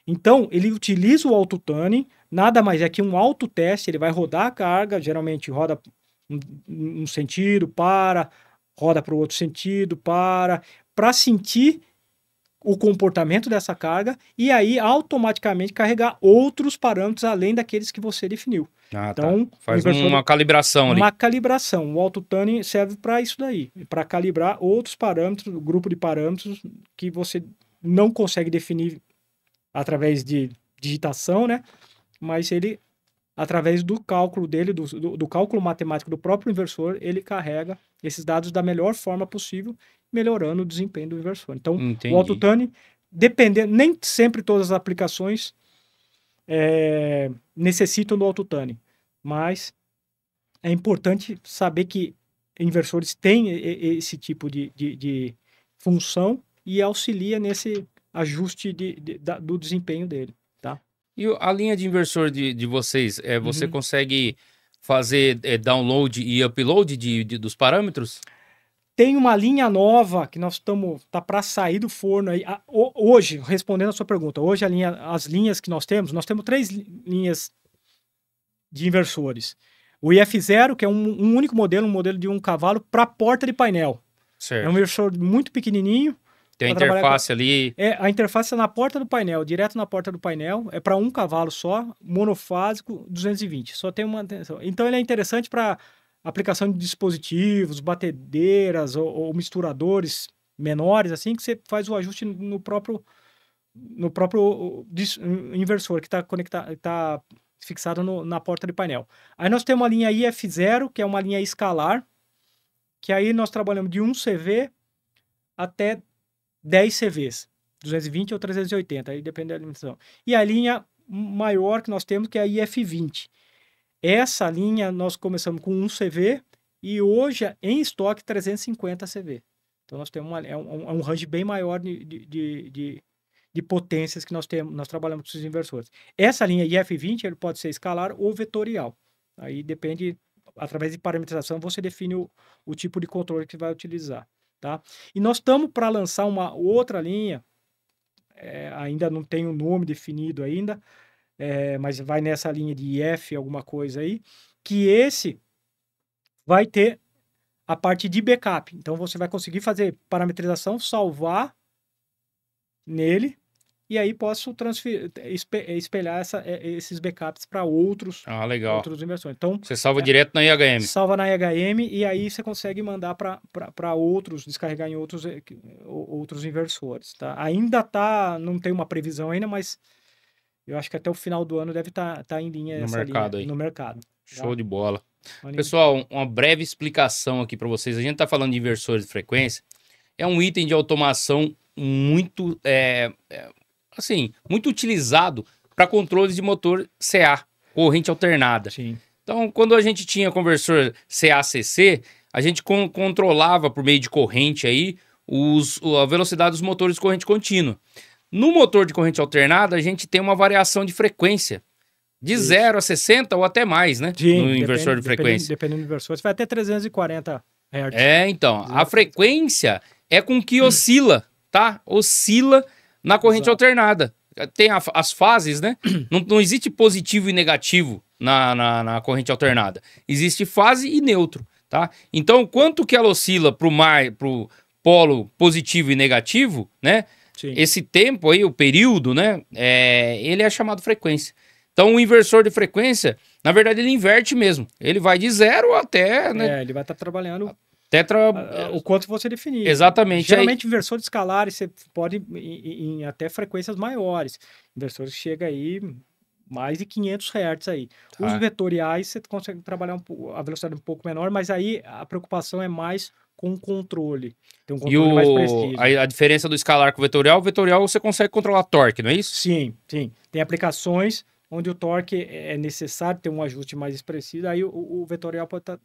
Então, ele utiliza o auto-tuning, nada mais é que um autoteste, ele vai rodar a carga, geralmente roda um sentido, roda para o outro sentido, para sentir o comportamento dessa carga e aí automaticamente carregar outros parâmetros além daqueles que você definiu. Então, tá. Faz uma calibração ali. Uma calibração. O auto-tuning serve para isso daí, para calibrar outros parâmetros, o grupo de parâmetros que você não consegue definir através de digitação, né? Mas ele, através do cálculo dele, do cálculo matemático do próprio inversor, ele carrega esses dados da melhor forma possível, melhorando o desempenho do inversor. Então, Entendi. o auto-tuning, dependendo, nem sempre todas as aplicações necessitam do auto-tuning, mas é importante saber que inversores têm esse tipo de função e auxilia nesse ajuste do desempenho dele, tá? E a linha de inversor de vocês, você consegue fazer download e upload dos parâmetros? Tem uma linha nova que nós tá para sair do forno aí. Hoje, respondendo a sua pergunta, hoje as linhas que nós temos 3 linhas de inversores. O IF0, que é um único modelo, um modelo de 1 cavalo para porta de painel. Certo. É um inversor muito pequenininho. Tem a interface ali. A interface é na porta do painel, direto na porta do painel. É para 1 cavalo só, monofásico, 220. Só tem uma atenção. Então ele é interessante para aplicação de dispositivos, batedeiras ou misturadores menores, assim, que você faz o ajuste no próprio inversor que está conectado, está fixado na porta de painel. Aí nós temos a linha IF0, que é uma linha escalar, que aí nós trabalhamos de 1 CV até 10 CVs, 220 ou 380, aí depende da limitação. E a linha maior que nós temos, que é a IF20. Essa linha nós começamos com 1 CV e hoje em estoque 350 CV. Então nós temos um range bem maior de potências que nós trabalhamos com esses inversores. Essa linha IF20 ele pode ser escalar ou vetorial. Aí depende, através de parametrização, você define o tipo de controle que vai utilizar. Tá? E nós estamos para lançar uma outra linha, ainda não tem um nome definido ainda, mas vai nessa linha de IF, alguma coisa aí, que esse vai ter a parte de backup. Então, você vai conseguir fazer parametrização, salvar nele, e aí posso espelhar esses backups para outros inversores. Então, você salva direto na IHM. Salva na IHM e aí você consegue mandar para outros, descarregar em outros inversores. Tá? Ainda não tem uma previsão ainda, mas Eu acho que até o final do ano deve estar em linha no mercado aí. No mercado. Show de bola. Maneiro. Pessoal, uma breve explicação aqui para vocês. A gente está falando de inversores de frequência. É um item de automação muito, assim, muito utilizado para controles de motor CA, corrente alternada. Sim. Então, quando a gente tinha conversor CA-CC, a gente controlava por meio de corrente aí a velocidade dos motores de corrente contínua. No motor de corrente alternada, a gente tem uma variação de frequência. De 0 a 60 ou até mais, né? Sim, no inversor de frequência. Dependendo do inversor, você vai até 340 Hz. Então, a frequência é com que oscila, tá? Oscila na corrente alternada. Tem as fases, né? Não existe positivo e negativo na corrente alternada. Existe fase e neutro, tá? Então, quanto que ela oscila pro polo positivo e negativo, né? Sim. Esse tempo aí, o período, né? Ele é chamado frequência. Então, o inversor de frequência, na verdade, ele inverte mesmo. Ele vai de 0 até... né? Ele vai estar trabalhando o quanto você definir. Exatamente. Geralmente, inversores escalares, você pode em até frequências maiores. Inversores que chegam aí mais de 500 Hz aí. Os vetoriais, você consegue trabalhar a velocidade um pouco menor, mas aí a preocupação é mais com o controle. Tem um controle mais preciso. A diferença do escalar com o vetorial você consegue controlar torque, não é isso? Sim, sim. Tem aplicações onde o torque é necessário ter um ajuste mais expressivo, aí o vetorial pode estar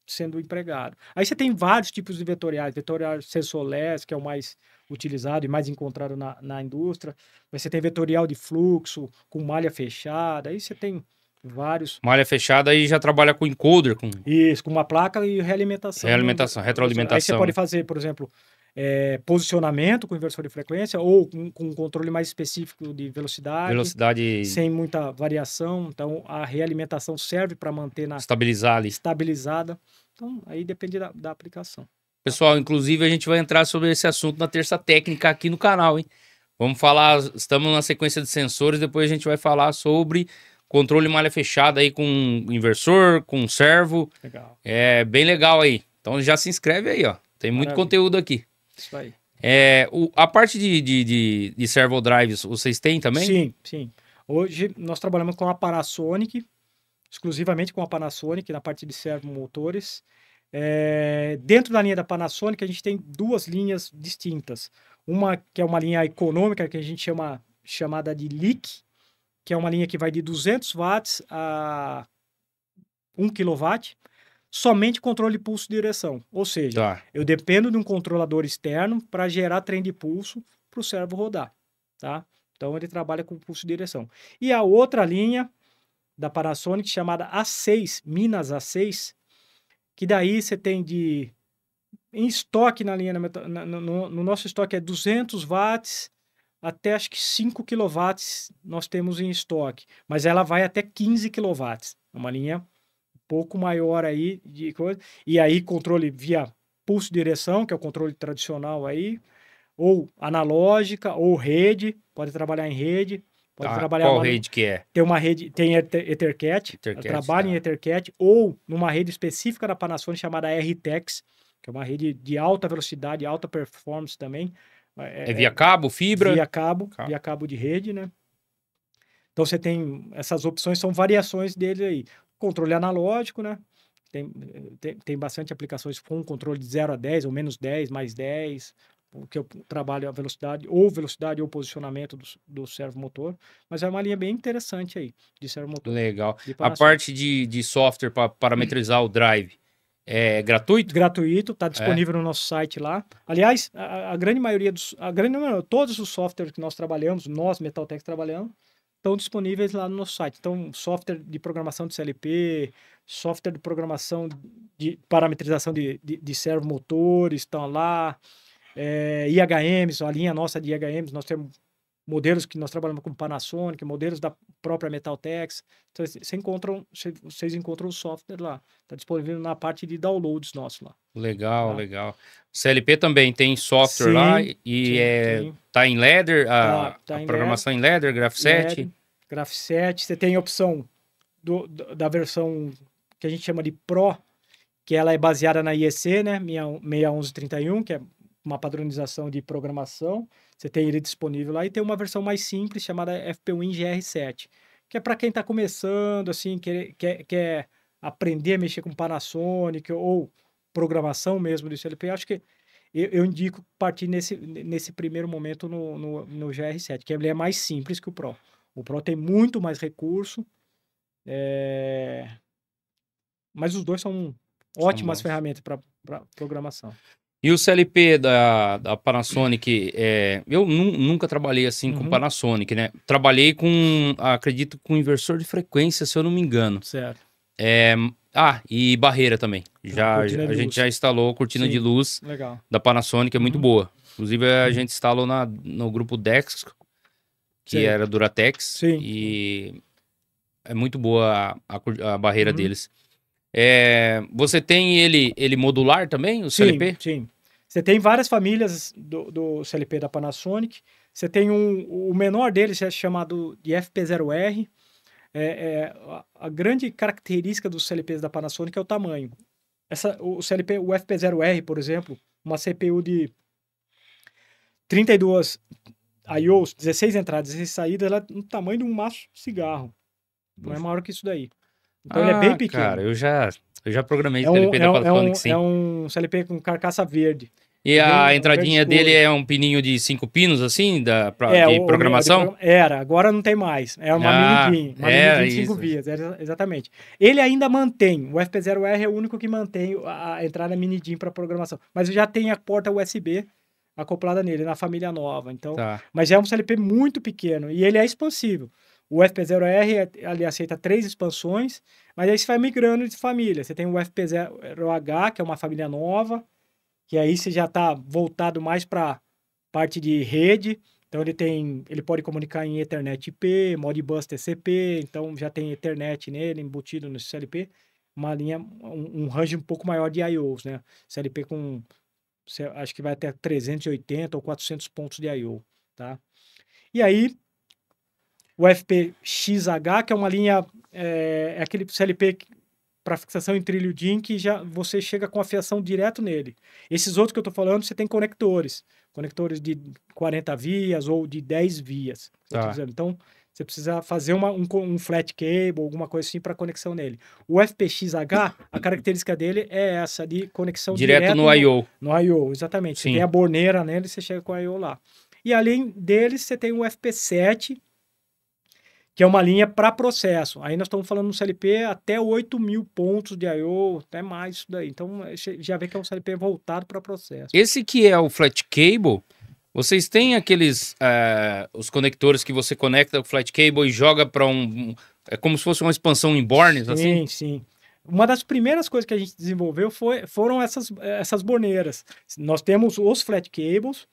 sendo empregado. Aí você tem vários tipos de vetoriais. Vetorial sensorless, que é o mais utilizado e mais encontrado na indústria. Você tem vetorial de fluxo, com malha fechada. Aí você tem vários. Malha fechada aí já trabalha com encoder. Isso, com uma placa e realimentação. Retroalimentação. Aí você pode fazer, por exemplo, posicionamento com inversor de frequência ou com um controle mais específico de velocidade. Sem muita variação. Então, a realimentação serve para manter estabilizada. Então, aí depende da aplicação. Pessoal, inclusive a gente vai entrar sobre esse assunto na terça técnica aqui no canal, hein? Vamos falar, estamos na sequência de sensores, depois a gente vai falar sobre controle malha fechada aí com inversor, com servo. Legal. É bem legal aí. Então já se inscreve aí, ó. Tem muito conteúdo aqui. Isso aí. A parte de servo drives, vocês têm também? Sim, sim. Hoje nós trabalhamos com a Panasonic, exclusivamente com a Panasonic, na parte de servomotores. Dentro da linha da Panasonic, a gente tem duas linhas distintas. Uma que é uma linha econômica, que a gente chamada de LEAK, que é uma linha que vai de 200 watts a 1 kW, somente controle de pulso e direção. Ou seja, eu dependo de um controlador externo para gerar trem de pulso para o servo rodar. Tá? Então, ele trabalha com pulso e direção. E a outra linha da Panasonic, chamada A6, Minas A6, que daí você tem em estoque na linha, no nosso estoque é 200 watts até acho que 5 kW nós temos em estoque, mas ela vai até 15 kW. É uma linha um pouco maior aí de coisa. E aí controle via pulso de direção, que é o controle tradicional aí, ou analógica, ou rede, pode trabalhar em rede. Pode trabalhar qual rede que é? Tem uma rede, tem Ethercat, trabalha em Ethercat, ou numa rede específica da Panasonic chamada RTX, que é uma rede de alta velocidade, alta performance também. Via cabo, fibra? Via cabo de rede, né? Então você tem essas opções, são variações dele aí. Controle analógico, né? Tem bastante aplicações com controle de 0 a 10, ou menos 10, mais 10, que eu trabalho a velocidade ou posicionamento do servomotor, mas é uma linha bem interessante aí, de servomotor. Legal. A parte de software para parametrizar o drive é gratuito? Gratuito, está disponível no nosso site lá. Aliás, a grande maioria todos os softwares que nós trabalhamos, nós, Metaltech, trabalhamos, estão disponíveis lá no nosso site. Então, software de programação de CLP, software de programação de parametrização de servomotores estão lá, IHMs, a linha nossa de IHMs, nós temos modelos que nós trabalhamos com Panasonic, modelos da própria Metaltech. Então, vocês encontram o software lá. Está disponível na parte de downloads nosso lá. Legal, legal. CLP também tem software lá e tá em Ladder, a programação em Ladder, Graph 7. Graph 7. Você tem a opção da versão que a gente chama de Pro, que ela é baseada na IEC, né? 6131, que é uma padronização de programação, você tem ele disponível lá, e tem uma versão mais simples chamada FPWin GR7, que é para quem está começando, assim, quer aprender a mexer com Panasonic ou programação mesmo do CLP. Acho que eu indico partir nesse primeiro momento no GR7, que ele é mais simples que o Pro. O Pro tem muito mais recurso, mas os dois são ótimas ferramentas para programação. E o CLP da Panasonic, eu nunca trabalhei assim com Panasonic, né? Trabalhei com, acredito, com inversor de frequência, se eu não me engano. Certo. E barreira também. A gente já instalou cortina de luz da Panasonic, é muito boa. Inclusive, a gente instalou no grupo Dex, que era Duratex. Sim. E é muito boa a barreira deles. Você tem ele modular também, o CLP? Sim. Você tem várias famílias do CLP da Panasonic. Você tem o menor deles, é chamado de FP0R. A grande característica dos CLPs da Panasonic é o tamanho. O FP0R, por exemplo, uma CPU de 32 I/Os, 16 entradas, 16 saídas, ela é do tamanho de um maço de cigarro. Não é maior que isso daí. Então ele é bem pequeno. Cara, eu já programei CLP da Panasonic, sim. É um CLP com carcaça verde. E a entradinha dele é um pininho de 5 pinos, assim, de programação? Agora não tem mais. É uma mini DIN de 5 vias, exatamente. Ele ainda mantém, o FP0R é o único que mantém a entrada mini DIN para programação. Mas já tem a porta USB acoplada nele, na família nova. Então, mas é um CLP muito pequeno e ele é expansível. O FP0R ele aceita 3 expansões, mas aí você vai migrando de família. Você tem o FP0H, que é uma família nova, que aí você já está voltado mais para parte de rede. Então ele pode comunicar em Ethernet IP, Modbus TCP, então já tem Ethernet nele, embutido no CLP, uma linha, um range um pouco maior de I/Os, né? CLP com, acho que vai até 380 ou 400 pontos de I/O, tá? E aí, o FP-XH, que é uma linha, aquele CLP para fixação em trilho DIN, que já você chega com a fiação direto nele. Esses outros que eu estou falando, você tem conectores de 40 vias ou de 10 vias. Então, você precisa fazer um flat cable, alguma coisa assim para conexão nele. O FP-XH, a característica dele é essa de conexão direto no I/O. No I/O, exatamente. Sim. Você tem a borneira nele, você chega com o I/O lá. E além dele, você tem o FP7, que é uma linha para processo. Aí nós estamos falando no CLP até 8.000 pontos de I/O, até mais isso daí. Então, já vê que é um CLP voltado para processo. Esse que é o flat cable, vocês têm aqueles, os conectores que você conecta o flat cable e joga para é como se fosse uma expansão em bornes, assim? Sim. Uma das primeiras coisas que a gente desenvolveu foram essas borneiras. Nós temos os flat cables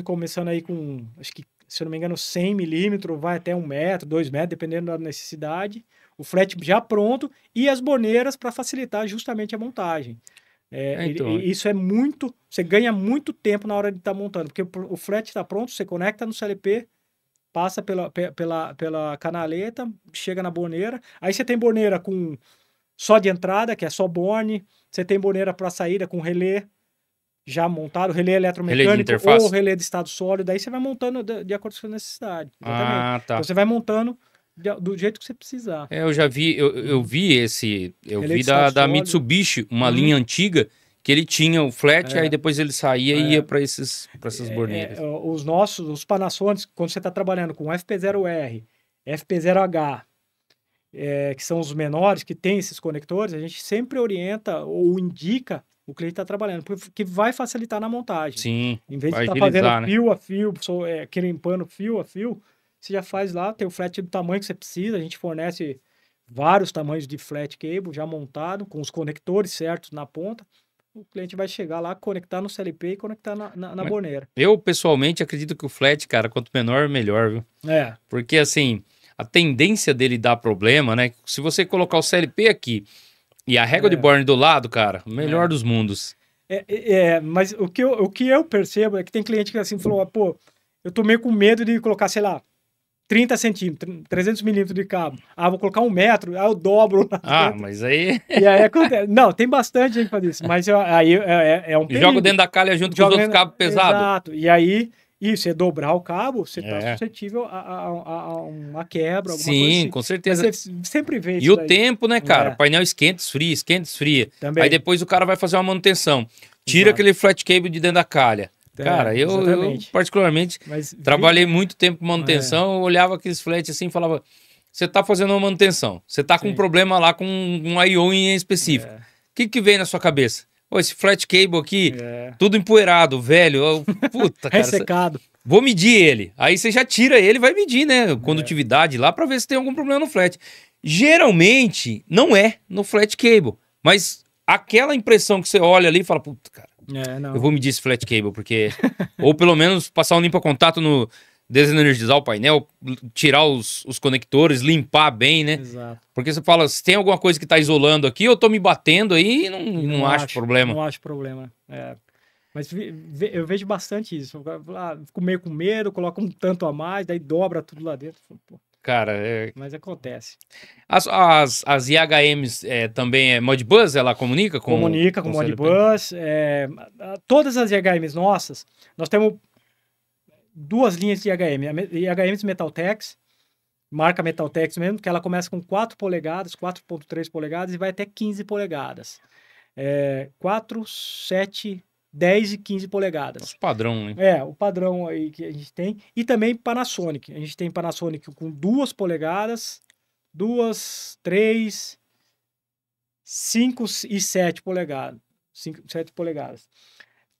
começando aí com, acho que, se eu não me engano, 100 milímetros, vai até 1 metro, 2 metros, dependendo da necessidade. O flat já pronto e as borneiras para facilitar justamente a montagem. Isso é muito... Você ganha muito tempo na hora de estar montando, porque o flat está pronto, você conecta no CLP, passa pela canaleta, chega na borneira. Aí você tem borneira só de entrada, que é só borne. Você tem borneira para saída com relé já montado, relé eletromecânico ou relé de estado sólido, daí você vai montando de acordo com a sua necessidade. Exatamente. Então você vai montando do jeito que você precisar. Eu já vi, eu vi da Mitsubishi, uma linha antiga, que ele tinha o flat, aí depois ele saía e ia para essas borneiras. Os Panasonic, quando você está trabalhando com FP0R, FP0H, que são os menores, que tem esses conectores, a gente sempre orienta ou indica o cliente está trabalhando, porque vai facilitar na montagem. Sim. Em vez de estar fazendo fio a fio, crimpando fio a fio, você já faz lá, tem o flat do tamanho que você precisa, a gente fornece vários tamanhos de flat cable já montado, com os conectores certos na ponta. O cliente vai chegar lá, conectar no CLP e conectar na borneira. Eu, pessoalmente, acredito que o flat, cara, quanto menor, melhor, viu? Porque, assim, a tendência dele dar problema, né? Se você colocar o CLP aqui e a régua de borne do lado, cara, o melhor dos mundos. Mas o que eu percebo é que tem cliente que assim falou, pô, eu tô meio com medo de colocar, sei lá, 30 centímetros, 300 milímetros de cabo. Ah, vou colocar 1 metro, eu dobro. Mas aí... E aí acontece. Não, tem bastante gente que faz isso, mas aí é um perigo. Joga dentro da calha junto com os outros cabos pesados. Exato, e aí, você dobrar o cabo, você está suscetível a uma quebra, alguma coisa assim. Com certeza. Mas você sempre vê isso. E o tempo, né, cara? O painel esquenta, esfria. Também. Aí depois o cara vai fazer uma manutenção. Tira aquele flat cable de dentro da calha. Cara, eu particularmente trabalhei muito tempo com manutenção, eu olhava aqueles flats assim e falava, você tá fazendo uma manutenção, você tá com um problema lá com um I/O em específico. O que vem na sua cabeça? Pô, esse flat cable aqui, tudo empoeirado, velho, puta, cara. Ressecado. Vou medir ele. Aí você já tira ele e vai medir, né, condutividade lá pra ver se tem algum problema no flat. Geralmente, não é no flat cable, mas aquela impressão que você olha ali e fala, puta, cara, eu vou medir esse flat cable, porque... ou pelo menos passar um limpa-contato no... desenergizar o painel, tirar os conectores, limpar bem, né? Exato. Porque você fala, se tem alguma coisa que tá isolando aqui, eu tô me batendo aí e não acho problema. Não acho problema, Mas eu vejo bastante isso. Fico meio com medo, coloco um tanto a mais, daí dobra tudo lá dentro. Pô. Cara, mas acontece. As IHMs também é Modbus? Ela comunica com... Comunica com Modbus. Todas as IHMs nossas, nós temos 2 linhas de IHM. IHMs Metaltex, marca Metaltex mesmo, que ela começa com 4 polegadas, 4.3 polegadas e vai até 15 polegadas. 4, 7... 10 e 15 polegadas. O padrão, né? O padrão aí que a gente tem. E também Panasonic. A gente tem Panasonic com 2 polegadas, 2, 3, 5 e 7 polegadas. 7 polegadas.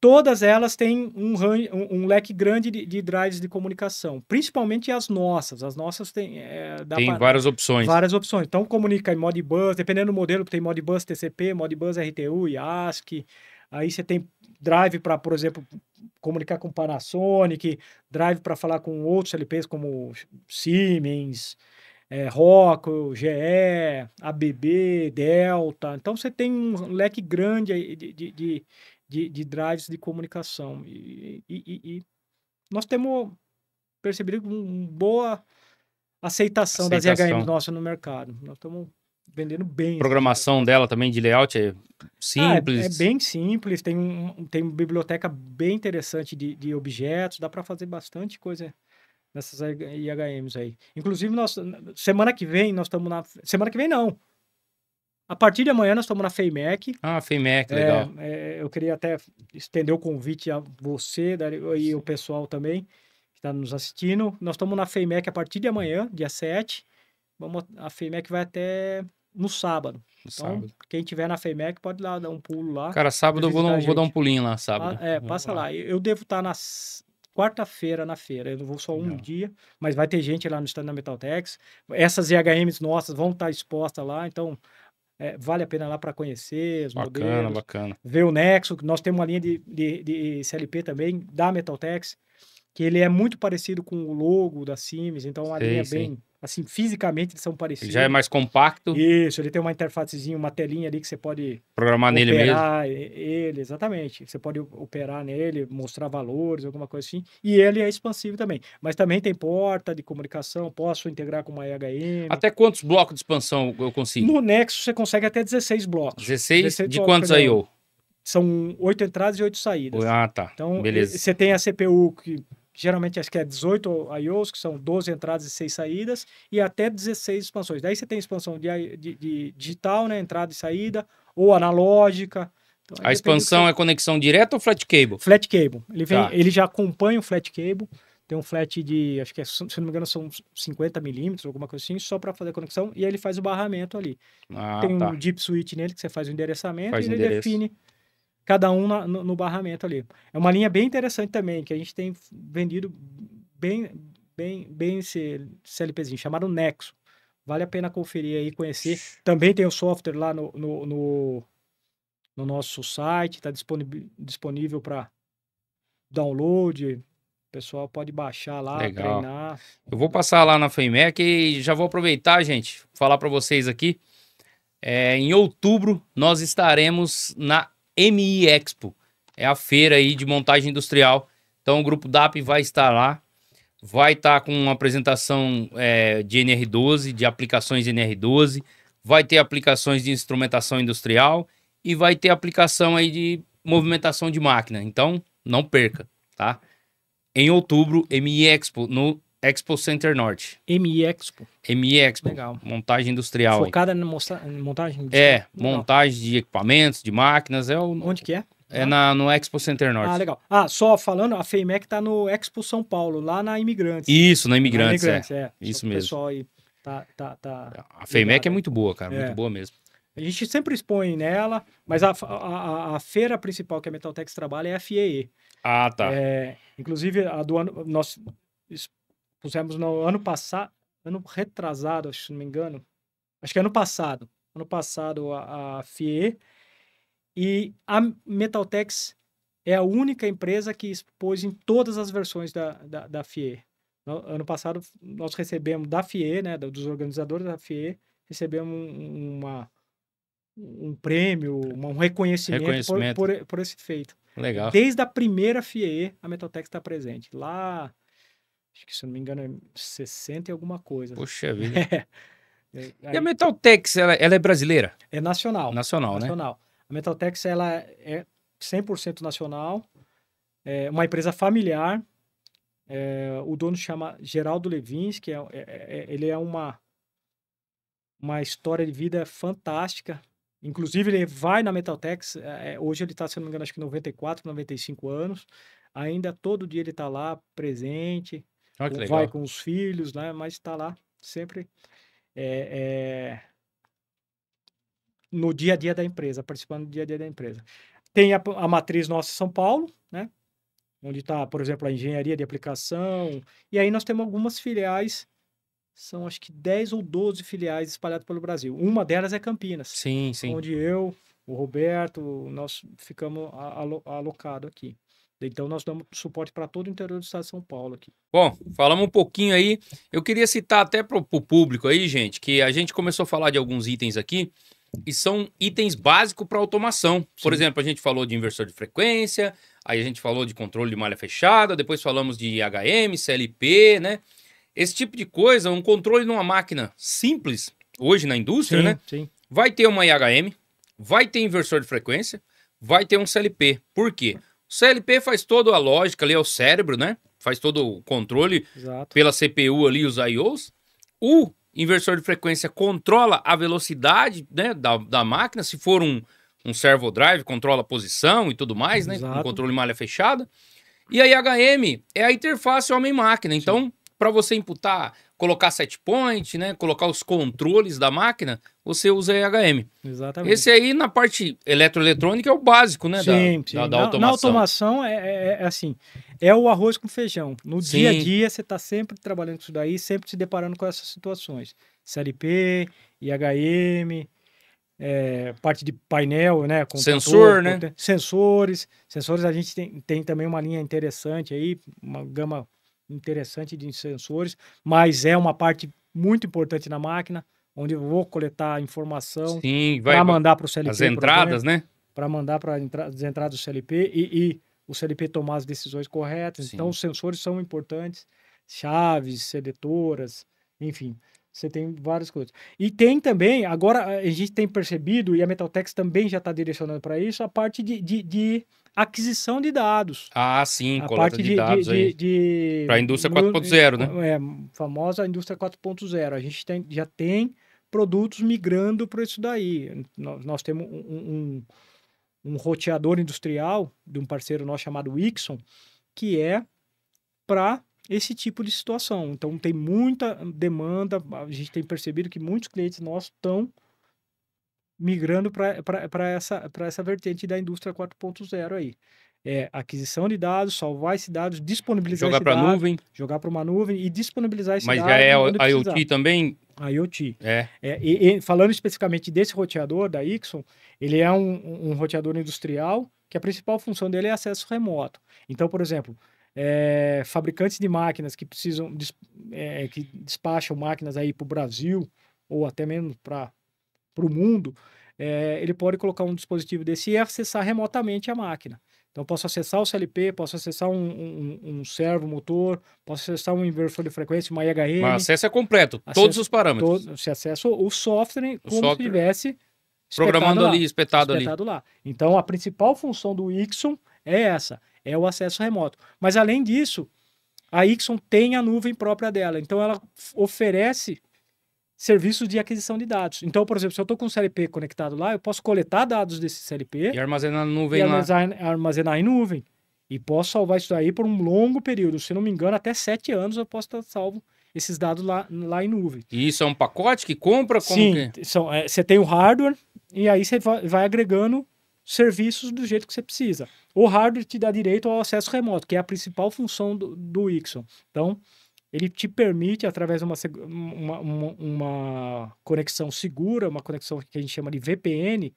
Todas elas têm um leque grande de drives de comunicação. Principalmente as nossas. As nossas têm... tem várias opções. Várias opções. Então comunica em Modbus, dependendo do modelo, tem Modbus TCP, Modbus RTU, IASC. Aí você tem drive para, por exemplo, comunicar com Panasonic, drive para falar com outros LPs como Siemens, Rockwell, GE, ABB, Delta. Então você tem um leque grande de drives de comunicação. E nós temos percebido uma boa aceitação das IHMs nossas no mercado. Nós estamos vendendo bem. A programação dela também de layout é simples? É bem simples, tem uma biblioteca bem interessante de objetos, dá para fazer bastante coisa nessas IHMs aí. Inclusive, semana que vem, nós estamos na... Semana que vem, não. A partir de amanhã, nós estamos na FEIMEC. FEIMEC, legal. Eu queria até estender o convite a você e o pessoal também, que está nos assistindo. Nós estamos na FEIMEC a partir de amanhã, dia 7. A FEIMEC vai até... no sábado. Então, quem tiver na FEIMEC pode ir lá dar um pulo lá. Cara, sábado eu vou dar um pulinho lá, sábado. Passa lá. Eu devo estar na quarta-feira na feira. Eu não vou só um dia, mas vai ter gente lá no stand da Metaltex. Essas IHMs nossas vão estar expostas lá, então vale a pena lá para conhecer os modelos. Bacana. Ver o Nexo. Nós temos uma linha de CLP também, da Metaltex, que ele é muito parecido com o logo da Siemens, então uma linha bem... Assim, fisicamente eles são parecidos. Ele já é mais compacto. Isso, ele tem uma interfacezinha, uma telinha ali que você pode... programar nele mesmo. Ele, exatamente. Você pode operar nele, mostrar valores, alguma coisa assim. E ele é expansivo também. Mas também tem porta de comunicação, posso integrar com uma IHM. Até quantos blocos de expansão eu consigo? No Nexo você consegue até 16 blocos. 16 de quantos I/O? São 8 entradas e 8 saídas. Tá. Então, beleza. Você tem a CPU que... Geralmente acho que é 18 I/Os, que são 12 entradas e 6 saídas, e até 16 expansões. Daí você tem expansão de digital, né? Entrada e saída, ou analógica. Então, a expansão é conexão direta ou flat cable? Flat cable. Ele já acompanha o flat cable. Tem um flat de, acho que se não me engano, são 50 milímetros, alguma coisa assim, só para fazer a conexão, e aí ele faz o barramento ali. Tem um deep switch nele, que você faz o endereçamento, e ele define cada um no barramento ali. É uma linha bem interessante também, que a gente tem vendido bem esse CLPzinho, chamado Nexo. Vale a pena conferir aí, conhecer. Também tem o software lá no nosso site, está disponível para download. O pessoal pode baixar lá, treinar. Eu vou passar lá na FEIMEC e já vou aproveitar, gente, falar para vocês aqui. Em outubro, nós estaremos na MI Expo, é a feira aí de montagem industrial. Então o Grupo DAP vai estar lá vai estar com uma apresentação de NR12, de aplicações de NR12, vai ter aplicações de instrumentação industrial e vai ter aplicação aí de movimentação de máquina. Então, não perca, tá? Em outubro, MI Expo, no Expo Center Norte. MI Expo. MI Expo, Legal. montagem industrial. Focada na montagem? É, montagem de equipamentos, de máquinas. Onde que é? É no Expo Center Norte. Ah, legal. Ah, só falando, a FEIMEC tá no Expo São Paulo, lá na Imigrantes. Isso, na Imigrantes, Isso mesmo. O pessoal aí tá a FEIMEC é muito boa, cara, muito boa mesmo. A gente sempre expõe nela, mas a feira principal que a Metaltex trabalha é a FIEE. Ah, tá. Inclusive, a do ano, nós pusemos no ano passado, ano retrasado, se não me engano, acho que ano passado a FIEE, e a Metaltex é a única empresa que expôs em todas as versões da FIE. Ano passado, nós recebemos da FIE, né, dos organizadores da FIE, recebemos um prêmio, um reconhecimento. Por esse feito. Legal. Desde a primeira FIE, a Metaltex está presente. Lá, acho que se não me engano, é 60 e alguma coisa. Poxa vida. E a Metaltex, ela é brasileira? É nacional. Nacional, né? A Metaltex, ela é 100% nacional, é uma empresa familiar. O dono chama Geraldo Levinsky, ele é uma história de vida fantástica. Inclusive, ele vai na Metaltex, hoje ele está, se não me engano, acho que 94, 95 anos. Ainda todo dia ele está lá, presente, vai com os filhos, né? Mas está lá sempre no dia a dia da empresa, participando do dia a dia da empresa. Tem a matriz nossa São Paulo, né? Onde está, por exemplo, a engenharia de aplicação. E aí nós temos algumas filiais, são acho que 10 ou 12 filiais espalhadas pelo Brasil. Uma delas é Campinas. Sim. Onde eu, o Roberto, nós ficamos alocados aqui. Então nós damos suporte para todo o interior do estado de São Paulo aqui. Bom, falamos um pouquinho aí. Eu queria citar até para o público aí, gente, que a gente começou a falar de alguns itens aqui. E são itens básicos para automação. Sim. Por exemplo, a gente falou de inversor de frequência, aí a gente falou de controle de malha fechada, depois falamos de HM, CLP, né? Esse tipo de coisa, um controle numa máquina simples, hoje na indústria, né? Sim. Vai ter uma IHM, vai ter inversor de frequência, vai ter um CLP. Por quê? O CLP faz toda a lógica ali, é o cérebro, né? Faz todo o controle. Exato. Pela CPU ali, os IOs. O inversor de frequência controla a velocidade, né, da máquina. Se for um servo drive, controla a posição e tudo mais, né? Um controle de malha fechada. E a IHM é a interface homem-máquina. Então, para você imputar, colocar set point, né? Colocar os controles da máquina, você usa a IHM. Exatamente. Esse aí, na parte eletroeletrônica, é o básico, né? Sim. Da automação. Na automação, é assim, é o arroz com feijão. No dia a dia, você está sempre trabalhando com isso daí, sempre se deparando com essas situações. CLP, IHM, parte de painel, né? Sensor, né? Sensores, a gente tem também uma linha interessante aí, uma gama interessante de sensores, mas é uma parte muito importante na máquina, onde eu vou coletar informação para mandar para o CLP. As entradas, né? Para mandar para as entradas do CLP e o CLP tomar as decisões corretas. Sim. Então, os sensores são importantes, chaves, seletoras, enfim, você tem várias coisas. E tem também, agora a gente tem percebido, e a Metaltex também já está direcionando para isso, a parte de aquisição de dados. Ah, sim, a coleta parte de dados aí. Para a indústria 4.0, né? Famosa indústria 4.0. A gente já tem produtos migrando para isso daí. Nós temos um roteador industrial de um parceiro nosso chamado Ixon, que é para esse tipo de situação. Então, tem muita demanda, a gente tem percebido que muitos clientes nossos estão migrando para essa vertente da indústria 4.0 aí. Aquisição de dados, salvar esses dados, disponibilizar jogar para nuvem, jogar para uma nuvem e disponibilizar esses dados. Mas já é IoT também? IoT. E falando especificamente desse roteador da Ixon, ele é um roteador industrial que a principal função dele é acesso remoto. Então, por exemplo, fabricantes de máquinas que precisam que despacham máquinas aí para o Brasil ou até mesmo para o mundo, ele pode colocar um dispositivo desse e acessar remotamente a máquina. Então, eu posso acessar o CLP, posso acessar um servo motor, posso acessar um inversor de frequência, uma IHM. Mas o acesso é completo, todos os parâmetros. Você acessa o software como se tivesse programando ali, espetado lá. Então, a principal função do Ixon é essa, é o acesso remoto. Mas, além disso, a Ixon tem a nuvem própria dela. Então, ela oferece serviços de aquisição de dados. Então, por exemplo, se eu estou com o CLP conectado lá, eu posso coletar dados desse CLP e armazenar na nuvem lá. Armazenar em nuvem. E posso salvar isso aí por um longo período. Se não me engano, até 7 anos eu posso estar salvo esses dados lá em nuvem. E isso é um pacote que compra? Sim, você tem o hardware e aí você vai agregando serviços do jeito que você precisa. O hardware te dá direito ao acesso remoto, que é a principal função do Ixon. Então, ele te permite, através de uma conexão segura, uma conexão que a gente chama de VPN,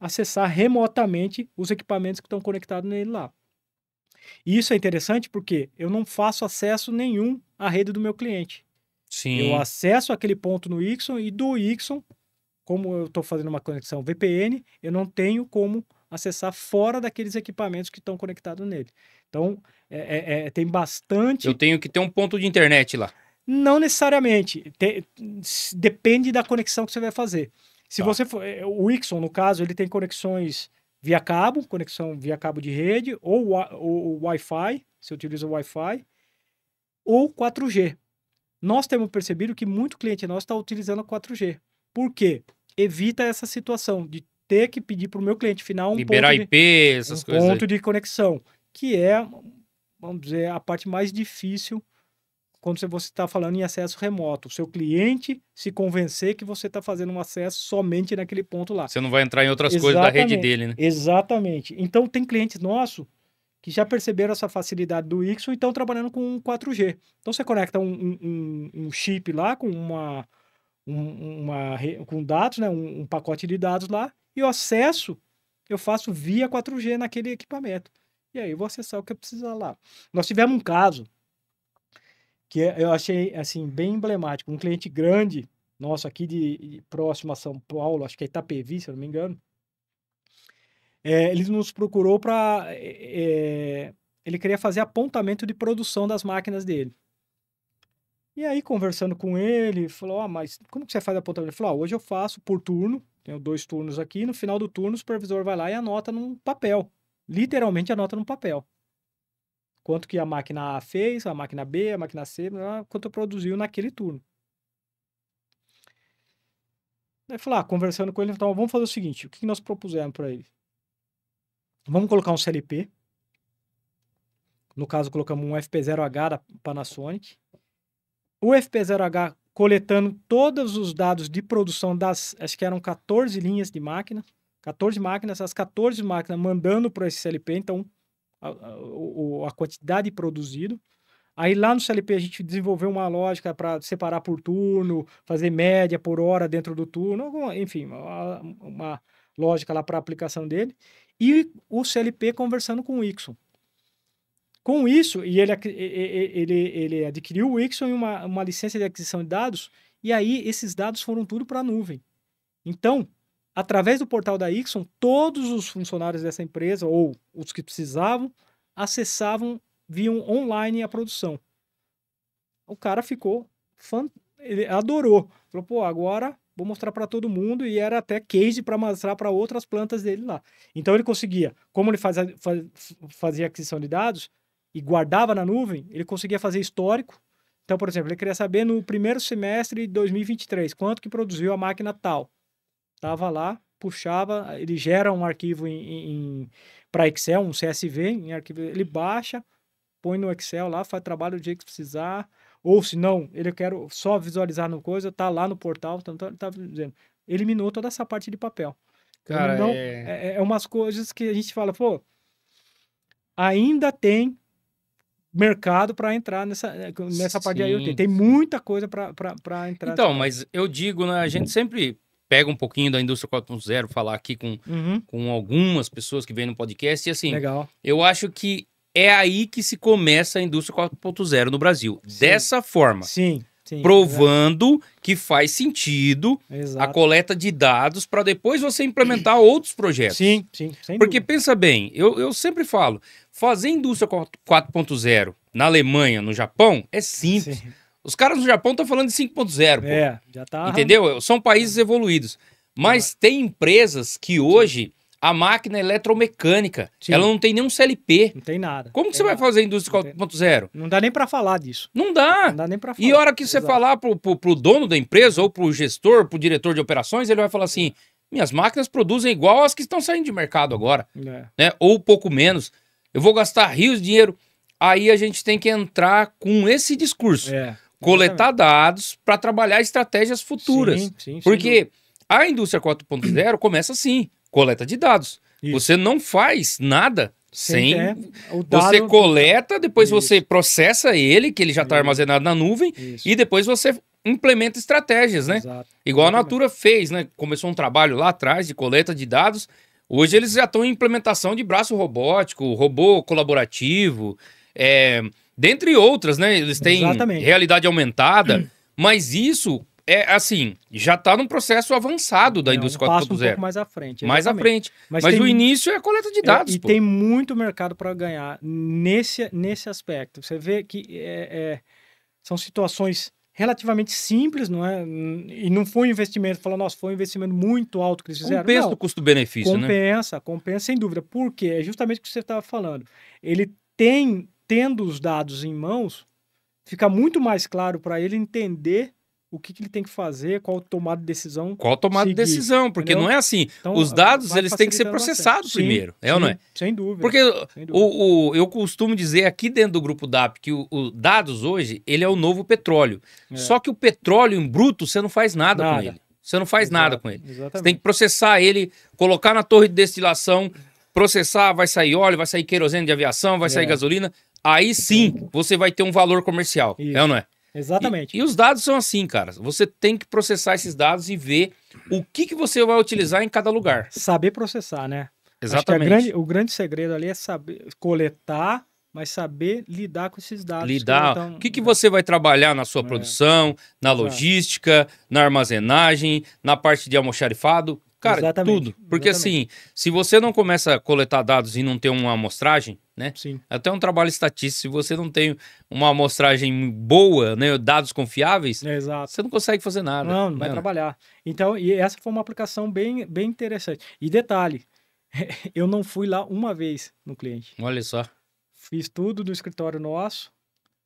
acessar remotamente os equipamentos que estão conectados nele lá. E isso é interessante porque eu não faço acesso nenhum à rede do meu cliente. Sim. Eu acesso aquele ponto no Ixon e do Ixon, como eu estou fazendo uma conexão VPN, eu não tenho como acessar fora daqueles equipamentos que estão conectados nele. Então, tem bastante... Eu tenho que ter um ponto de internet lá. Não necessariamente. Depende da conexão que você vai fazer. Se você for... O Ixon, no caso, ele tem conexões via cabo, conexão via cabo de rede, ou Wi-Fi, você utiliza o Wi-Fi, ou 4G. Nós temos percebido que muito cliente nosso está utilizando a 4G. Por quê? Evita essa situação de ter que pedir para o meu cliente final liberar IP, essas coisas. Ponto de conexão, que é, vamos dizer, a parte mais difícil quando você está falando em acesso remoto. O seu cliente se convencer que você está fazendo um acesso somente naquele ponto lá. Você não vai entrar em outras coisas da rede dele, né? Exatamente. Então, tem clientes nossos que já perceberam essa facilidade do Ixon e estão trabalhando com 4G. Então, você conecta um chip lá com com dados, né? Um pacote de dados lá, e o acesso eu faço via 4G naquele equipamento. E aí eu vou acessar o que eu precisar lá. Nós tivemos um caso que eu achei assim bem emblemático. Um cliente grande nosso aqui próximo a São Paulo, acho que é Itapevi, se eu não me engano. Ele nos procurou para... ele queria fazer apontamento de produção das máquinas dele. E aí, conversando com ele, falou, mas como que você faz apontamento? Ele falou, hoje eu faço por turno, tenho 2 turnos aqui, no final do turno o supervisor vai lá e anota num papel. Literalmente anota num papel. Quanto que a máquina A fez, a máquina B, a máquina C, quanto produziu naquele turno. Aí falou, conversando com ele, então vamos fazer o seguinte, o que nós propusemos para ele? Vamos colocar um CLP. No caso, colocamos um FP0H da Panasonic. O FP0H coletando todos os dados de produção acho que eram 14 linhas de máquina, 14 máquinas, as 14 máquinas mandando para esse CLP, então a quantidade produzido. Aí lá no CLP a gente desenvolveu uma lógica para separar por turno, fazer média por hora dentro do turno, enfim, uma lógica lá para a aplicação dele. E o CLP conversando com o Ixon. Com isso, e ele adquiriu o Ixon em uma licença de aquisição de dados, e aí esses dados foram tudo para a nuvem. Então, através do portal da Ixon, todos os funcionários dessa empresa, ou os que precisavam, acessavam, viam online a produção. O cara ficou, ele adorou. Falou, agora vou mostrar para todo mundo, e era até case para mostrar para outras plantas dele lá. Então, ele conseguia, como ele fazia aquisição de dados, e guardava na nuvem, ele conseguia fazer histórico. Então, por exemplo, ele queria saber no primeiro semestre de 2023, quanto que produziu a máquina tal. Estava lá, puxava, ele gera um arquivo para Excel, um CSV, em arquivo, ele baixa, põe no Excel lá, faz trabalho do jeito que precisar, ou se não, ele quer só visualizar no coisa, tá lá no portal, tá dizendo, eliminou toda essa parte de papel. Cara, então, umas coisas que a gente fala, ainda tem mercado para entrar nessa parte de IoT. Tem muita coisa para entrar. Então, mas eu digo, né, a gente sempre pega um pouquinho da indústria 4.0, falar aqui com algumas pessoas que vêm no podcast, e assim, legal. Eu acho que é aí que se começa a indústria 4.0 no Brasil. Sim. Dessa forma. Sim. Sim, provando que faz sentido a coleta de dados para depois você implementar outros projetos. Sim, sim, sem Porque dúvida. pensa bem, eu sempre falo, fazer indústria 4.0 na Alemanha, no Japão, é simples. Sim. Os caras no Japão estão falando de 5.0, pô. Já tá... Entendeu? São países evoluídos. Mas tem empresas que hoje a máquina é eletromecânica, ela não tem nenhum CLP. Não tem nada. Como que você vai fazer indústria 4.0? Não dá nem para falar disso. Não dá. Não dá nem para falar. E a hora que você falar pro dono da empresa, ou pro gestor, pro diretor de operações, ele vai falar assim, minhas máquinas produzem igual as que estão saindo de mercado agora. Né? Ou pouco menos. Eu vou gastar rios de dinheiro. Aí a gente tem que entrar com esse discurso. Coletar dados para trabalhar estratégias futuras. Sim, porque a indústria 4.0 começa assim, coleta de dados. Isso. Você não faz nada sem... Você coleta, depois você processa ele, que ele já está armazenado na nuvem, e depois você implementa estratégias, né? Igual a Natura fez, né? Começou um trabalho lá atrás de coleta de dados. Hoje eles já estão em implementação de braço robótico, robô colaborativo, dentre outras, né? Eles têm realidade aumentada, mas isso é assim, já está num processo avançado da indústria 4.0. Um pouco mais à frente. Mais à frente. Mas o início é a coleta de dados. E tem muito mercado para ganhar nesse aspecto. Você vê que são situações relativamente simples, não é? E não foi um investimento, falando, nossa, foi um investimento muito alto que eles fizeram. Compensa o custo-benefício, né? Compensa, sem dúvida. Por quê? É justamente o que você estava falando. Ele tendo os dados em mãos, fica muito mais claro para ele entender o que ele tem que fazer, qual tomada de decisão. Qual tomada de decisão, porque entendeu? Não é assim. Então, os dados, eles têm que ser processados primeiro, ou não é? Sem dúvida. Porque eu costumo dizer aqui dentro do Grupo DAP que o dados hoje, ele é o novo petróleo. Só que o petróleo em bruto, você não faz nada com ele. Você não faz nada com ele. Exatamente. Você tem que processar ele, colocar na torre de destilação, processar, vai sair óleo, vai sair querosene de aviação, vai sair gasolina. Aí sim, você vai ter um valor comercial, ou não é? Exatamente. E os dados são assim, cara. Você tem que processar esses dados e ver o que você vai utilizar em cada lugar. Saber processar, né? Exatamente. Acho que o grande segredo ali é saber coletar, mas saber lidar com esses dados. O que você vai trabalhar na sua produção, na logística, na armazenagem, na parte de almoxarifado. Cara, tudo. Porque assim, se você não começa a coletar dados e não ter uma amostragem, né? Sim. Até um trabalho estatístico, se você não tem uma amostragem boa, né? Dados confiáveis, você não consegue fazer nada. Não vai trabalhar. Então, e essa foi uma aplicação bem interessante. E detalhe, eu não fui lá uma vez no cliente. Olha só. Fiz tudo do escritório nosso,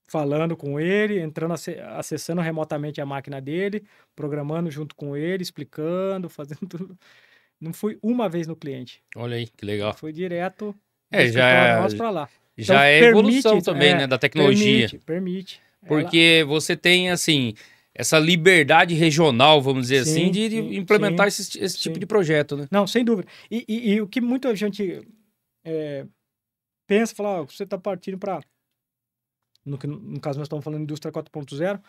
falando com ele, entrando, acessando remotamente a máquina dele, programando junto com ele, explicando, fazendo tudo. Não fui uma vez no cliente. Olha aí, que legal. Foi direto já nosso para lá. Já então, é evolução também, né, da tecnologia. Permite. Porque você tem, assim, essa liberdade regional, vamos dizer assim, de implementar esse tipo de projeto, né? Não, sem dúvida. E o que muita gente pensa, fala, você está partindo para... No caso, nós estamos falando de indústria 4.0.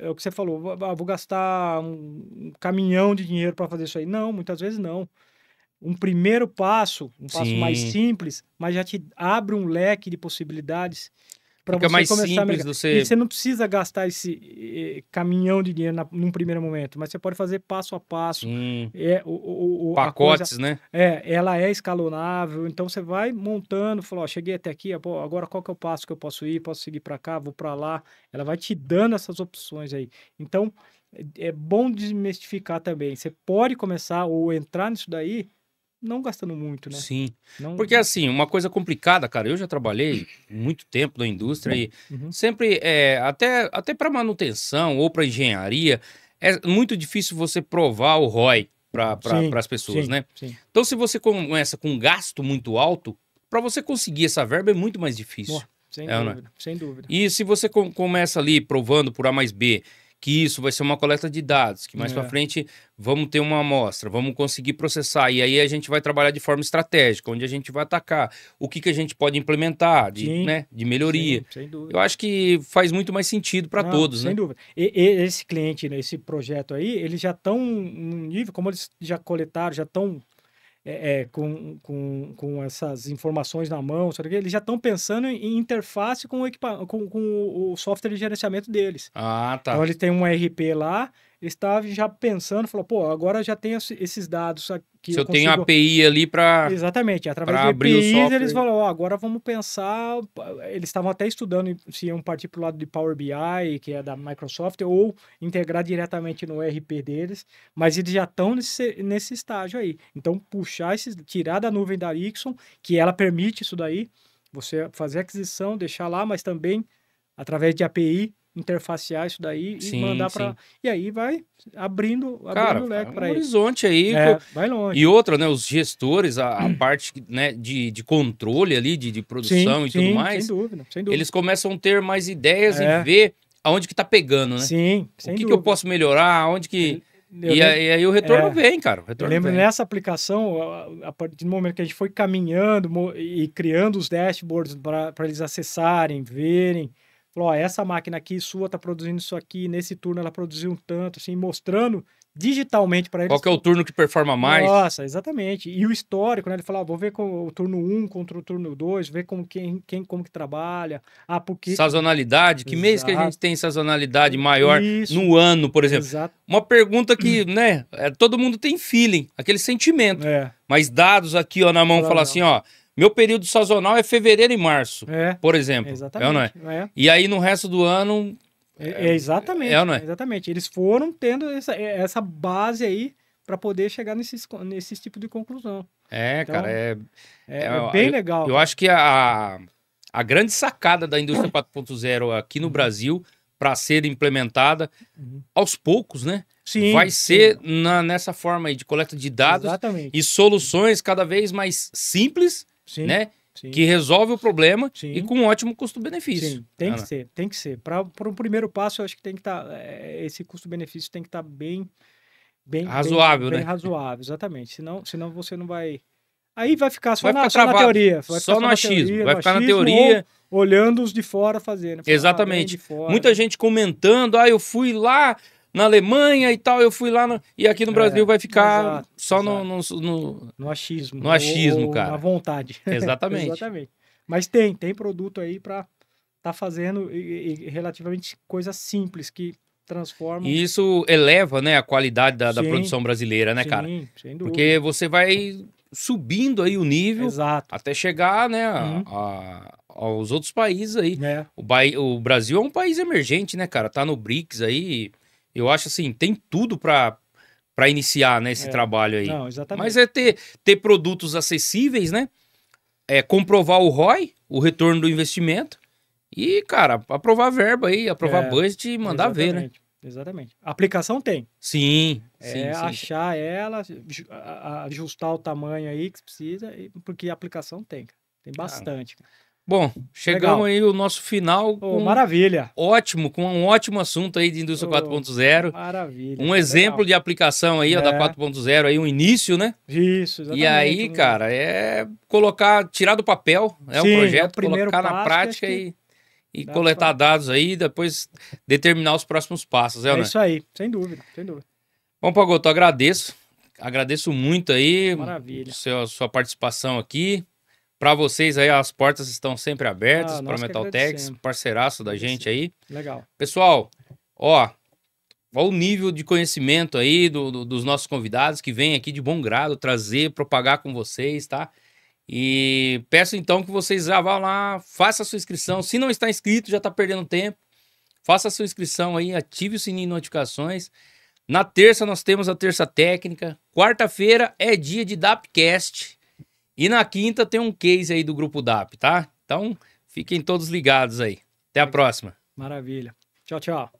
É o que você falou, vou gastar um caminhão de dinheiro para fazer isso aí. Não, muitas vezes não. Um primeiro passo, passo mais simples, mas já te abre um leque de possibilidades para você mais começar simples a E você não precisa gastar esse caminhão de dinheiro num primeiro momento, mas você pode fazer passo a passo. Pacotes, né? Ela é escalonável, então você vai montando, falou, cheguei até aqui, agora qual que é o passo que eu posso ir? Posso seguir para cá, vou para lá. Ela vai te dando essas opções aí. Então, é bom desmistificar também. Você pode começar ou entrar nisso daí não gastando muito, né? Sim. Porque assim, uma coisa complicada, cara, eu já trabalhei muito tempo na indústria e sempre, até para manutenção ou para engenharia, é muito difícil você provar o ROI para as pessoas, né? Sim. Então, se você começa com um gasto muito alto, para você conseguir essa verba é muito mais difícil. Sem dúvida. E se você começa ali provando por A mais B, que isso vai ser uma coleta de dados, que mais para frente vamos ter uma amostra, vamos conseguir processar, e aí a gente vai trabalhar de forma estratégica, onde a gente vai atacar o que a gente pode implementar de melhoria. Sim, sem dúvida. Eu acho que faz muito mais sentido para todos, sem né? Dúvida. E esse cliente, esse projeto aí, eles já estão num nível, como eles já coletaram, já estão com essas informações na mão, sabe? Eles já estão pensando em interface com o software de gerenciamento deles. Ah, tá. Então, eles têm um ERP lá, eles estavam já pensando, falou, pô, agora já tem esses dados aqui. Se eu tenho API ali para... Exatamente, através de abrir APIs, o software. eles falaram, ó, agora vamos pensar... Eles estavam até estudando se iam partir para o lado de Power BI, que é da Microsoft, ou integrar diretamente no ERP deles, mas eles já estão nesse estágio aí. Então, tirar da nuvem da Ixon, que ela permite isso daí, você fazer aquisição, deixar lá, mas também, através de API, interfacear isso daí e mandar para... E aí vai abrindo o leque para eles. Horizonte aí. Vai longe. E outra, né? Os gestores, a parte, né, de controle ali, de produção e tudo mais. Sem dúvida. Eles começam a ter mais ideias e ver aonde que tá pegando, né? Sim, sem dúvida. O que eu posso melhorar, aonde que... E aí o retorno vem, cara. Eu lembro nessa aplicação, a partir do momento que a gente foi caminhando e criando os dashboards para eles acessarem, verem, falou, ó, essa máquina aqui sua tá produzindo isso aqui, nesse turno ela produziu um tanto, assim, mostrando digitalmente para eles. Qual que é o turno que performa mais? Nossa, exatamente. E o histórico, né? Ele falou, vou ver com o turno 1 contra o turno 2, ver como que trabalha. Porque... Sazonalidade, que mês que a gente tem sazonalidade maior no ano, por exemplo. Exato. Uma pergunta que, né, todo mundo tem feeling, aquele sentimento. Mas dados aqui, ó, na mão, falar assim, ó, meu período sazonal é fevereiro e março, por exemplo. Exatamente. E aí no resto do ano... Exatamente. Exatamente. Eles foram tendo essa base aí para poder chegar nesses tipos de conclusão. Então, cara, é bem legal. Eu acho que a grande sacada da indústria 4.0 aqui no Brasil, para ser implementada aos poucos, né? Sim, vai ser nessa forma aí de coleta de dados e soluções cada vez mais simples, né? Sim. Que resolve o problema e com um ótimo custo-benefício. Sim, tem que ser. Para um primeiro passo, eu acho que tem que estar... esse custo-benefício tem que estar bem razoável, bem né? razoável, exatamente. Senão você não vai... Aí vai ficar só na teoria. Só no achismo. Vai ficar na teoria. Olhando os de fora fazendo. Exatamente. Muita gente comentando, eu fui lá na Alemanha e tal, eu fui lá... E aqui no Brasil vai ficar só no achismo. No achismo, ou cara. Na vontade. Exatamente. Exatamente. Mas tem produto aí para tá fazendo relativamente coisas simples que transformam... E isso eleva, né, a qualidade da produção brasileira, né, cara? Sim, sem dúvida. Porque você vai subindo aí o nível até chegar, né, aos outros países aí. O Brasil é um país emergente, né, cara? Tá no BRICS aí. Eu acho assim, tem tudo para iniciar, né, esse trabalho aí. Não, exatamente. Mas é ter produtos acessíveis, né? Comprovar o ROI, o retorno do investimento. E, cara, aprovar a verba aí, aprovar budget e mandar ver, né? Exatamente. A aplicação tem. Sim. Achar ela, ajustar o tamanho aí que precisa, porque a aplicação tem. Tem bastante. Bom, chegamos aí ao nosso final. Maravilha. Com um ótimo assunto aí de indústria 4.0. Maravilha. Um exemplo de aplicação aí, ó, da 4.0 aí, um início, né? Isso, exatamente. E aí, cara, tirar do papel, um projeto, colocar na prática e coletar dados aí, depois determinar os próximos passos. É isso aí, sem dúvida. Bom, Pagotto, agradeço muito aí. Maravilha. Sua participação aqui. Para vocês aí, as portas estão sempre abertas para Metaltex, parceiraço da gente aí. Legal. Pessoal, ó o nível de conhecimento aí dos nossos convidados que vêm aqui de bom grado propagar com vocês, tá? E peço então que vocês já vão lá, faça a sua inscrição. Se não está inscrito, já está perdendo tempo. Faça a sua inscrição aí, ative o sininho de notificações. Na terça nós temos a terça técnica. Quarta-feira é dia de DAPcast. E na quinta tem um case aí do Grupo DAP, tá? Então, fiquem todos ligados aí. Até a próxima. Maravilha. Tchau, tchau.